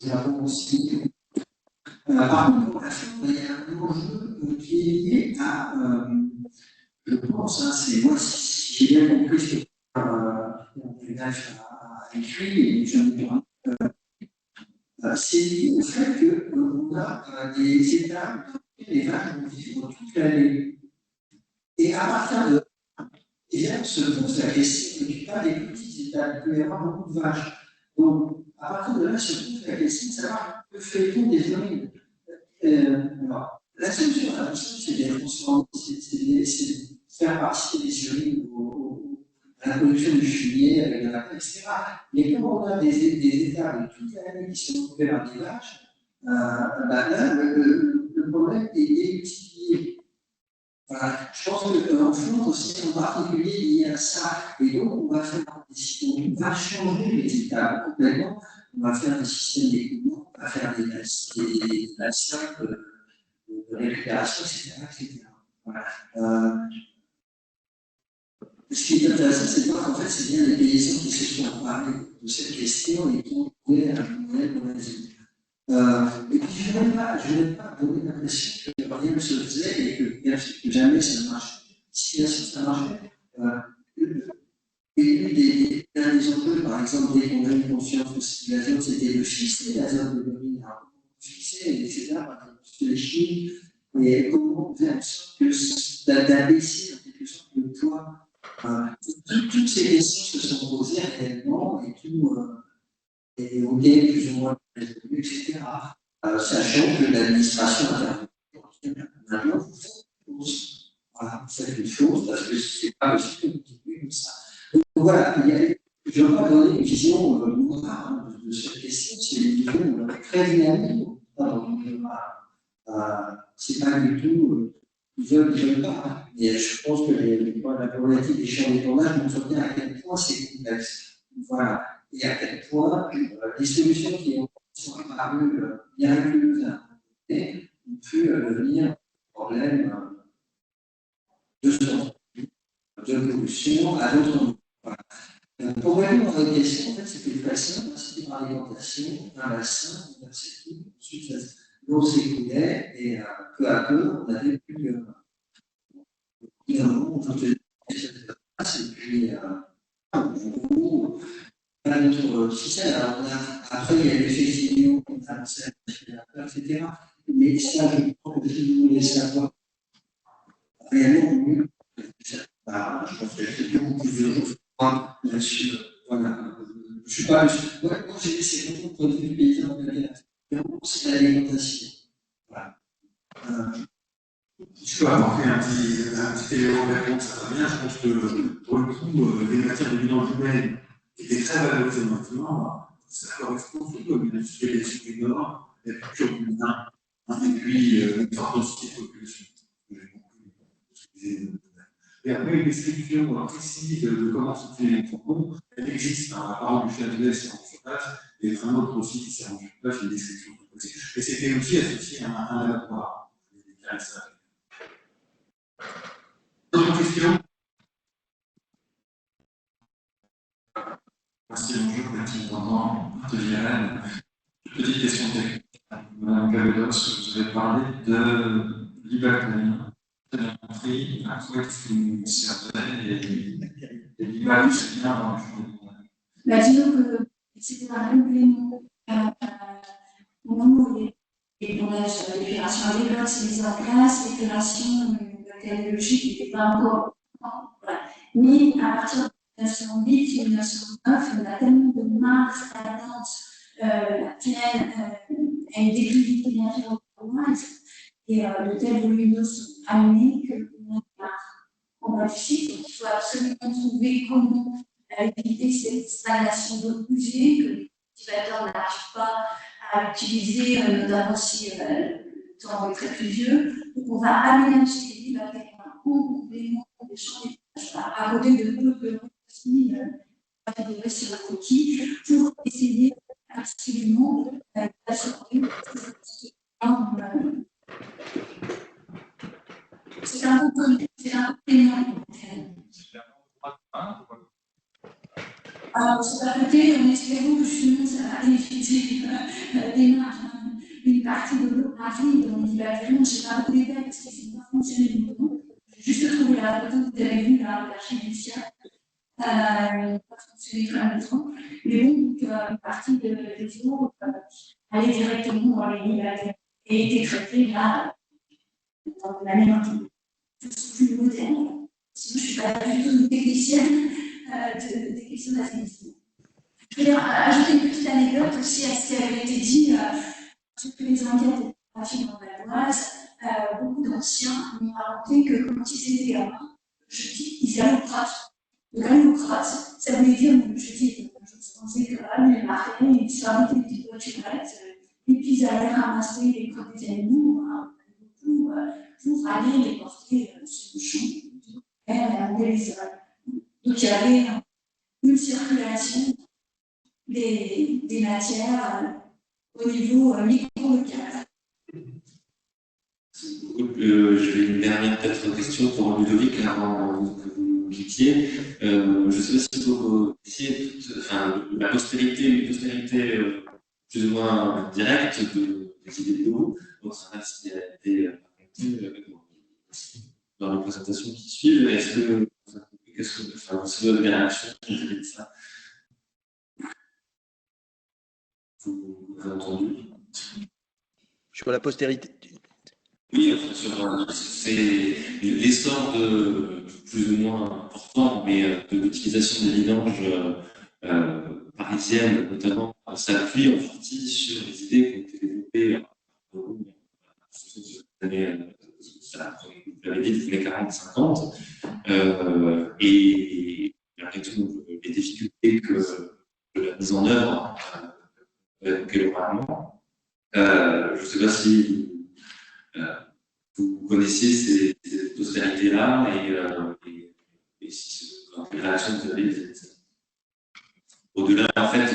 [SPEAKER 5] Nous avons aussi. Par contre, pour la Chine, il y a un enjeu qui est lié à, je pense, hein, c'est moi, si j'ai bien compris ce que Funaf a écrit, et j'en ai bien. C'est lié au fait qu'on a des États où les vaches vont vivre toute l'année. Et à partir de. Et là, se pose la question du pas des petits il peut y avoir beaucoup de vaches. Donc, à partir de là, se pose la question de savoir que fait-on des urines. Alors, la solution à la question, c'est de transformer, c'est de faire participer les urines à la production du fumier avec de la terre, etc. Mais comme on a des états de toute l'année qui sont couverts par des vaches, là, le problème est multiplié. Voilà. Je pense qu'en Flandre aussi, en particulier, il y a ça. Et donc, on va changer les états complètement. On va faire des systèmes d'écoulement, on va faire des bassins de récupération, etc. Voilà. Ce qui est intéressant, c'est de voir qu'en fait, c'est bien les paysans qui se sont emparés de cette question et qui ont trouvé un modèle de réseau. Et puis, je n'ai pas donné l'impression que rien ne se faisait et que jamais ça ne marchait. Si bien sûr ça marchait, un des enjeux, par exemple, dès qu'on a eu conscience que l'azote, c'était de fixer l'azote de l'urine, fixer, etc., sur les chiffres, et comment on fait en sorte d'abaisser en quelque sorte le poids. Toutes ces questions se sont posées réellement et tout. Et évoqué plus ou moins résolu, etc. Sachant que l'administration intervient maintenant, vous faites une chose. Voilà, vous faites une chose parce que ce n'est pas possible de continuer comme ça. Donc voilà, je ne veux pas donner une vision noire de cette question, c'est une vision très dynamique. Ce n'est pas du tout, ils veulent pas. Et je pense que la problématique des champs d'épandage montre bien à quel point c'est complexe. Voilà. Et à quel point les solutions qui sont apparues miraculeuses ont pu devenir un problème de santé, de pollution à d'autres niveaux. Voilà. Pour répondre à votre question, en fait, c'était très simple, c'était par alimentation, un bassin, une perspective, ensuite l'eau s'écoulait et peu à peu, on avait plus de et puis notre système. Alors, après, il y a l'effet Fillon, on a lancé etc. Mais ça, je pense que si vous voulez savoir réellement mieux, je pense que c'est beaucoup plus de là-dessus. Voilà. Je suis pas. Moi, j'ai laissé beaucoup de produits paysans de la c'est l'alimentation. Voilà.
[SPEAKER 3] Je peux apporter un petit élément de réponse, ça va bien. Je pense que pour le coup, les matières de vidange humaine qui étaient très valorisées maintenant, ça correspond surtout à une industrie des sud du Nord, la culture du vin, et puis une forte densité de population. Et après, une description précise de comment se fait les tampons, elle existe. La parole du Châtelet s'est rendue sur place, et un autre aussi qui s'est rendu sur place, une description précise. Et c'était aussi associé à un laboratoire. D'autres questions?
[SPEAKER 7] Merci, bonjour, Mathilde Dandin, de l'IRN. Petite question technique. Madame Cabelos, vous avez parlé de l'Ibac-Tanine. Très bien compris, à quoi est-ce que vous servez et l'Ibac, c'est bien dans le champ.
[SPEAKER 6] Disons que c'était un complément au moment où l'opération agricole s'est mise en place, l'opération bactériologique n'était pas encore. Voilà. Mais à partir de 1908 et 1909, on a tellement de marques stagnantes, laquelle a une déclivité bien environnementale et de tels volumes sont amenés qu'on a on va du cycle. Donc il faut absolument trouver comment éviter cette stagnation d'eau usée que les cultivateurs n'arrivent pas à utiliser, notamment si le temps est très pluvieux. Donc on va aménager les villes avec un complément des champs d'épandage à côté de peu de fédérés sur la coquille pour essayer absolument d'assurer c'est un complément. Alors, sur la côté, on espère que justement ça va éviter la démarche une partie de l'eau arrive dans l'hiver. Je ne sais pas beaucoup de détails parce qu'ils n'ont pas fonctionné du tout. J'ai juste trouvé la photo que vous avez vue là, l'archive du ciel. Pas fonctionné très longtemps. Mais bon, donc, une partie de l'eau allait directement dans les villes et était traitée là, dans la même plus moderne. Sinon, je ne suis pas du tout une technicienne. des questions d'assainissement. Je vais ajouter une petite anecdote aussi à ce qui avait été dit sur les enquêtes de trafic dans la Valoise. Beaucoup d'anciens m'ont raconté que quand ils étaient gamins, je dis, ils allaient au Prat. Donc, aller au Prat, ça voulait dire, je dis, je pensais que les marins, ils s'arrêtaient une petite voiturette, et puis ils allaient ramasser les corps des animaux pour aller les porter sur le champ. Donc, il y avait une circulation des matières au niveau micro-local.
[SPEAKER 1] Je vais une dernière peut-être question pour Ludovic avant que vous quittiez. Je ne sais pas si vous connaissiez la postérité, une postérité plus ou moins directe des idées de l'eau. Donc, ça reste qui a été raconté dans les présentations qui suivent. Qu'est-ce que c'est votre réaction vis-à-vis de ça? Vous avez entendu?
[SPEAKER 2] Sur la postérité.
[SPEAKER 1] Oui, c'est l'essor de plus ou moins important, mais de l'utilisation des vidanges parisiennes, notamment, s'appuie en partie sur les idées qui ont été développées vous l'avez dit, depuis les 40-50, et malgré tout, les difficultés que la mise en œuvre évoquées localement. Je ne sais pas si vous connaissiez ces postérités-là et si c'est une réaction que vous avez au-delà en fait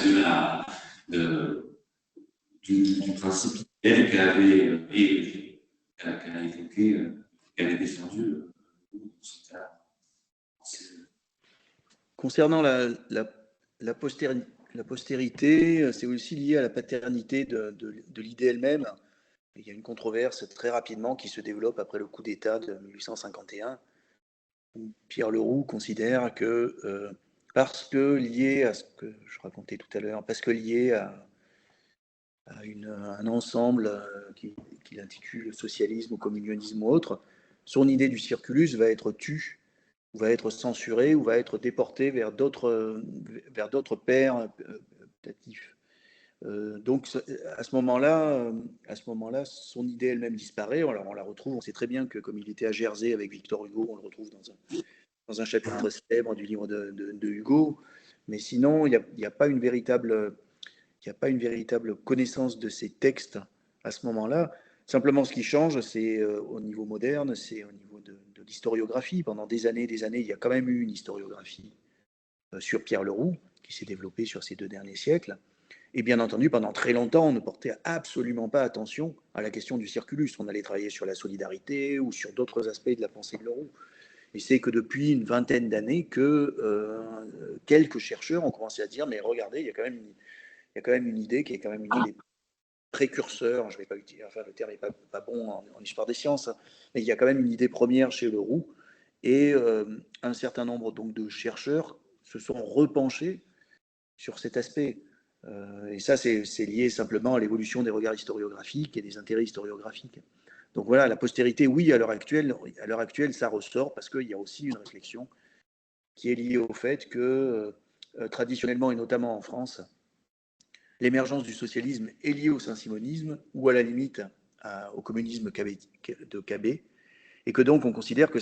[SPEAKER 1] du principe qu'elle avait qu'elle a évoqué, qu'elle a défendu.
[SPEAKER 2] Concernant la postérité, c'est aussi lié à la paternité de l'idée elle-même. Il y a une controverse très rapidement qui se développe après le coup d'État de 1851, où Pierre Leroux considère que parce que lié à ce que je racontais tout à l'heure, parce que lié à un ensemble qu'il intitule socialisme ou communionisme ou autre, son idée du circulus va être tue, ou va être censurée, ou va être déportée vers d'autres pairs putatifs. Donc à ce moment-là, son idée elle-même disparaît. Alors on la retrouve, on sait très bien que comme il était à Jersey avec Victor Hugo, on le retrouve dans un chapitre très célèbre du livre de Hugo. Mais sinon, il n'y a pas une véritable connaissance de ces textes à ce moment-là. Simplement, ce qui change, c'est au niveau moderne, c'est au niveau de l'historiographie. Pendant des années, il y a quand même eu une historiographie sur Pierre Leroux, qui s'est développée sur ces 2 derniers siècles. Et bien entendu, pendant très longtemps, on ne portait absolument pas attention à la question du circulus. On allait travailler sur la solidarité ou sur d'autres aspects de la pensée de Leroux. Et c'est que depuis une vingtaine d'années que quelques chercheurs ont commencé à dire, mais regardez, il y a quand même une idée qui est quand même une idée précurseur, je ne vais pas utiliser, enfin le terme n'est pas bon en histoire des sciences, hein, mais il y a quand même une idée première chez Leroux, et un certain nombre donc de chercheurs se sont repenchés sur cet aspect. Et ça, c'est lié simplement à l'évolution des regards historiographiques et des intérêts historiographiques. Donc voilà, la postérité, oui, à l'heure actuelle, ça ressort parce qu'il y a aussi une réflexion qui est liée au fait que, traditionnellement, et notamment en France, l'émergence du socialisme est liée au saint-simonisme ou à la limite au communisme de Cabet, et que donc on considère que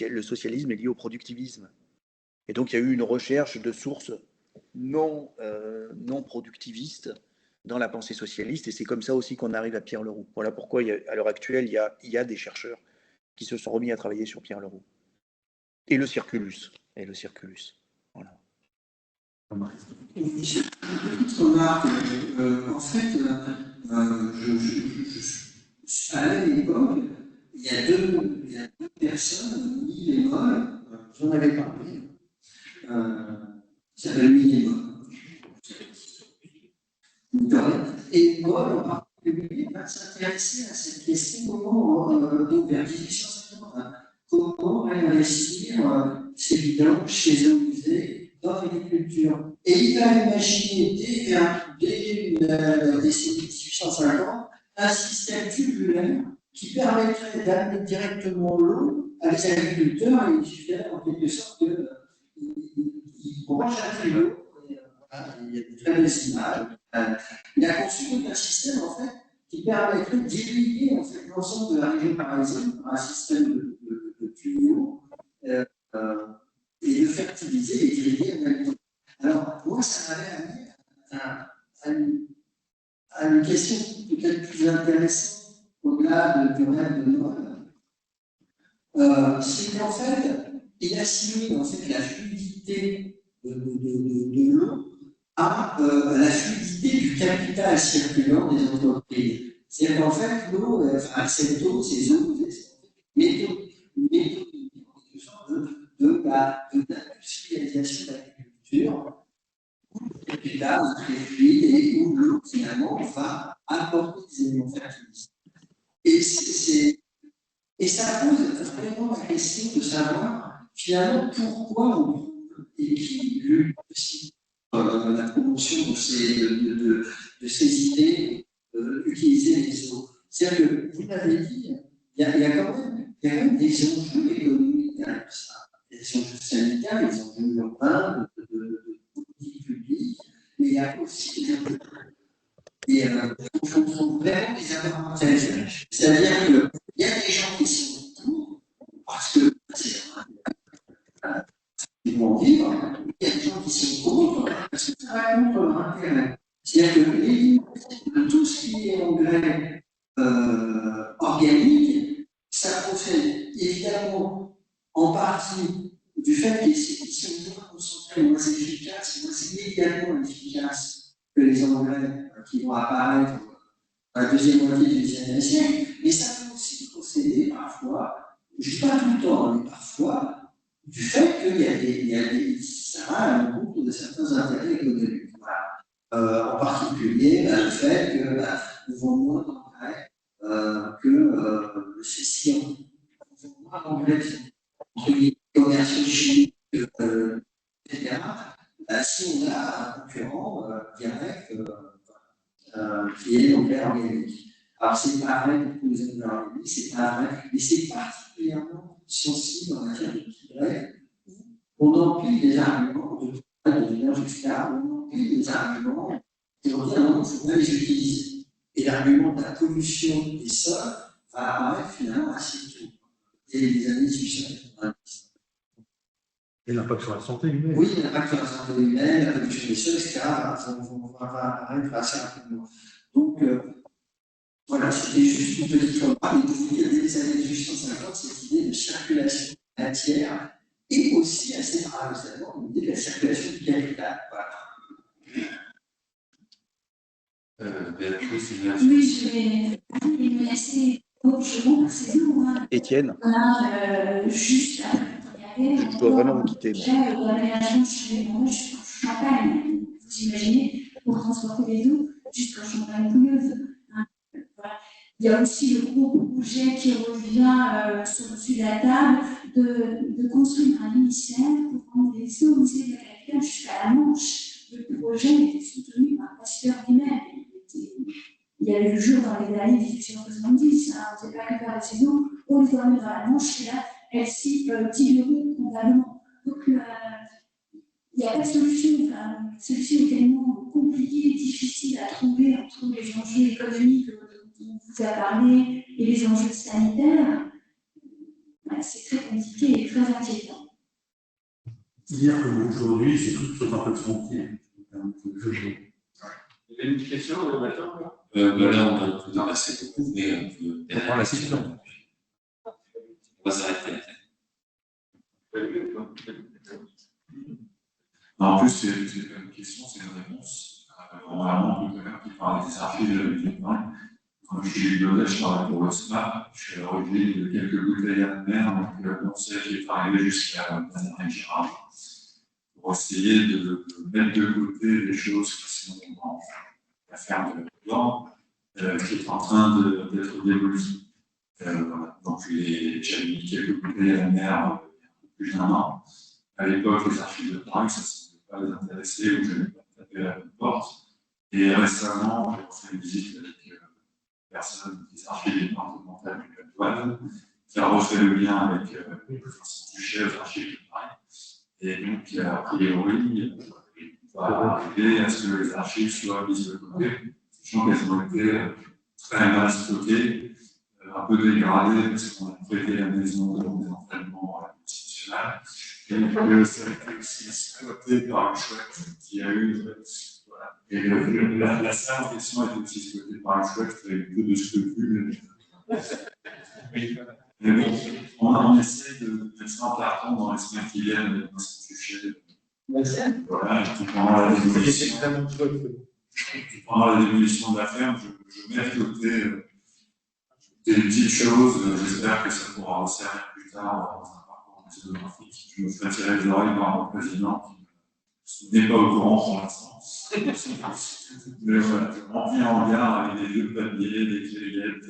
[SPEAKER 2] le socialisme est lié au productivisme. Et donc il y a eu une recherche de sources non productivistes dans la pensée socialiste, et c'est comme ça aussi qu'on arrive à Pierre Leroux. Voilà pourquoi à l'heure actuelle, il y a des chercheurs qui se sont remis à travailler sur Pierre Leroux. Et le circulus. Voilà.
[SPEAKER 5] J'ai une petite remarque. En fait, à la même époque, il y a deux personnes, Louis et Moll, j'en avais parlé, qui s'appelle Louis et Moll. Et Moll, en particulier, va s'intéresser à cette question donc vers 1850, comment réinvestir ces vidanges chez un musée dans l'agriculture. Et il a imaginé dès la décennie 1850 un système tubulaire qui permettrait d'amener directement l'eau à les agriculteurs et il suffirait en quelque sorte de On voit Jacques Rigaud, voilà, il y a de très belles images. Il a conçu tout un système en fait, qui permettrait d'irriguer en fait, l'ensemble de la région parisienne par un système de tuyaux et de fertiliser et d'irriguer en même temps. Alors, moi, ça m'avait amené à une question peut-être plus intéressante au-delà du rêve de Noël. C'est qu'en fait, il assimile en fait, la fluidité de l'eau à la fluidité du capital circulant des entreprises. C'est-à-dire qu'en fait, l'eau, cette eau, ces eaux, c'est méthodique de l'industrialisation de l'agriculture, où le capital est très fluide et où l'eau, finalement, va apporter des éléments fertilisants. Et ça pose vraiment la question de savoir, finalement, pourquoi on trouve et qui lutte aussi la promotion de ces idées, utiliser les eaux. C'est-à-dire que, vous l'avez dit, il y a quand même des enjeux économiques derrière ça. Il y a des enjeux sanitaires, des enjeux urbains, de politique publique, mais il y a aussi des enjeux. Et il faut vraiment des avantages. C'est-à-dire qu'il y a des gens qui sont pour, parce que c'est ils vont vivre, il y a des gens qui sont contre, parce que ça va contre leur intérêt. C'est-à-dire que l'élimination de tout ce qui est engrais organique, ça procède évidemment en partie du fait qu'ils sont moins concentrés, moins efficaces, moins immédiatement efficaces que les engrais qui vont apparaître dans la deuxième moitié du XIXe siècle, mais ça peut aussi procéder parfois, je ne dis pas tout le temps, mais parfois, du fait qu'il y a des ça va à l'encontre de certains intérêts économiques. Voilà. En particulier, le fait que nous vendons moins d'engrais que si on vend moins d'engrais commerciaux chimiques, etc. Si on a un concurrent direct qui est l'engrais organique. Alors c'est pas vrai pour tous les engrais organiques, c'est pas vrai, mais c'est particulièrement sensible en matière de engrais. On empile des arguments de devenir jusqu'à, on empile des arguments pour dire non, il ne faut pas les utiliser. Et l'argument de la pollution des sols va apparaître finalement assez tôt, dès les années 1890.
[SPEAKER 3] Et l'impact sur la santé humaine.
[SPEAKER 5] Oui, l'impact sur la santé humaine, la pollution des sols, etc. va apparaître assez rapidement. Donc, voilà, c'était juste une petite remarque. Et pour vous dire, dès les années 1850, cette idée de circulation de la matière et aussi assez paradoxalement l'idée de la circulation du capital. Voilà.
[SPEAKER 1] Béatrice,
[SPEAKER 6] Oui, je vais me laisser autrement, c'est nous.
[SPEAKER 2] Étienne,
[SPEAKER 6] Juste
[SPEAKER 2] je dois vraiment vous quitter.
[SPEAKER 6] L'aménagement chez les Norvégiens, je suis en Champagne, vous imaginez, pour transporter les eaux jusqu'en Champagne-Bouilleuse. Voilà. Il y a aussi le gros projet qui revient sur le dessus de la table de construire un ministère pour prendre les eaux au musée de la capitale jusqu'à la Manche. Le projet était soutenu par Pasteur lui-même. Il y avait le jour dans les années 1870, on ne sait pas que faire les eaux, on les emmène dans la Manche, et là, elle s'y diluent comptablement. Donc, il n'y a pas de solution. La solution est tellement compliquée et difficile à trouver entre les enjeux économiques dont on vous a parlé et les enjeux sanitaires. C'est très compliqué et très inquiétant.
[SPEAKER 3] Dire qu'aujourd'hui, c'est tout sauf un peu de frontière.
[SPEAKER 4] Il y avait une question le matin
[SPEAKER 1] là, on a dépassé beaucoup, mais on prend la question. On va s'arrêter.
[SPEAKER 7] En plus, c'est pas une question, c'est une réponse. Normalement, tout à l'heure, tu parlais des archives de la musique. Quand je suis bibliothèque, je travaille pour l'OSMA. Je suis à l'origine de quelques bouteilles à mer, donc on sait qui est arrivé jusqu'à Nazareth Girard, pour essayer de mettre de côté les choses qui sont dans la ferme de l'Orient, qui est en train d'être démolie. Voilà. Donc, j'ai mis quelques bouteilles à la mer il y a plus d'un an. À l'époque, les archives de Paris, ça ne semblait pas les intéresser, ou je n'ai pas tapé à la porte. Et récemment, j'ai fait une visite avec personne des archives départementales de la douane, qui a refait le lien avec Vincent Duché aux archives de Paris.
[SPEAKER 1] Et donc, a priori, on va arriver à ce que les archives soient mises de côté, sachant qu'elles ont été très mal stockées, un peu dégradées, parce qu'on a prêté la maison des entraînements institutionnels, et que ça a été aussi exploité par une chouette qui a eu. Voilà. Et la salle en question a été aussi exploitée par une chouette qui a eu peu de scrupules. Mais bon, on essaie de mettre ça en carton dans les semaines qui viennent, dans ce sujet. Voilà, et puis pendant la démolition de la ferme, je mets de côté des petites choses. J'espère que ça pourra en servir plus tard dans un parcours muséographique. Je me fais tirer les oreilles par mon président qui n'est pas au courant pour l'instant. Mais voilà, je remplis en hangar avec des vieux papiers, des cléguettes.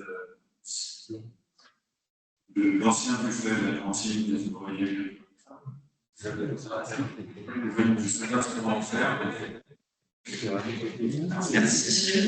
[SPEAKER 1] L'ancien buffet de la cantine des ouvriers. Je ne sais pas ce qu'on va en faire. Merci.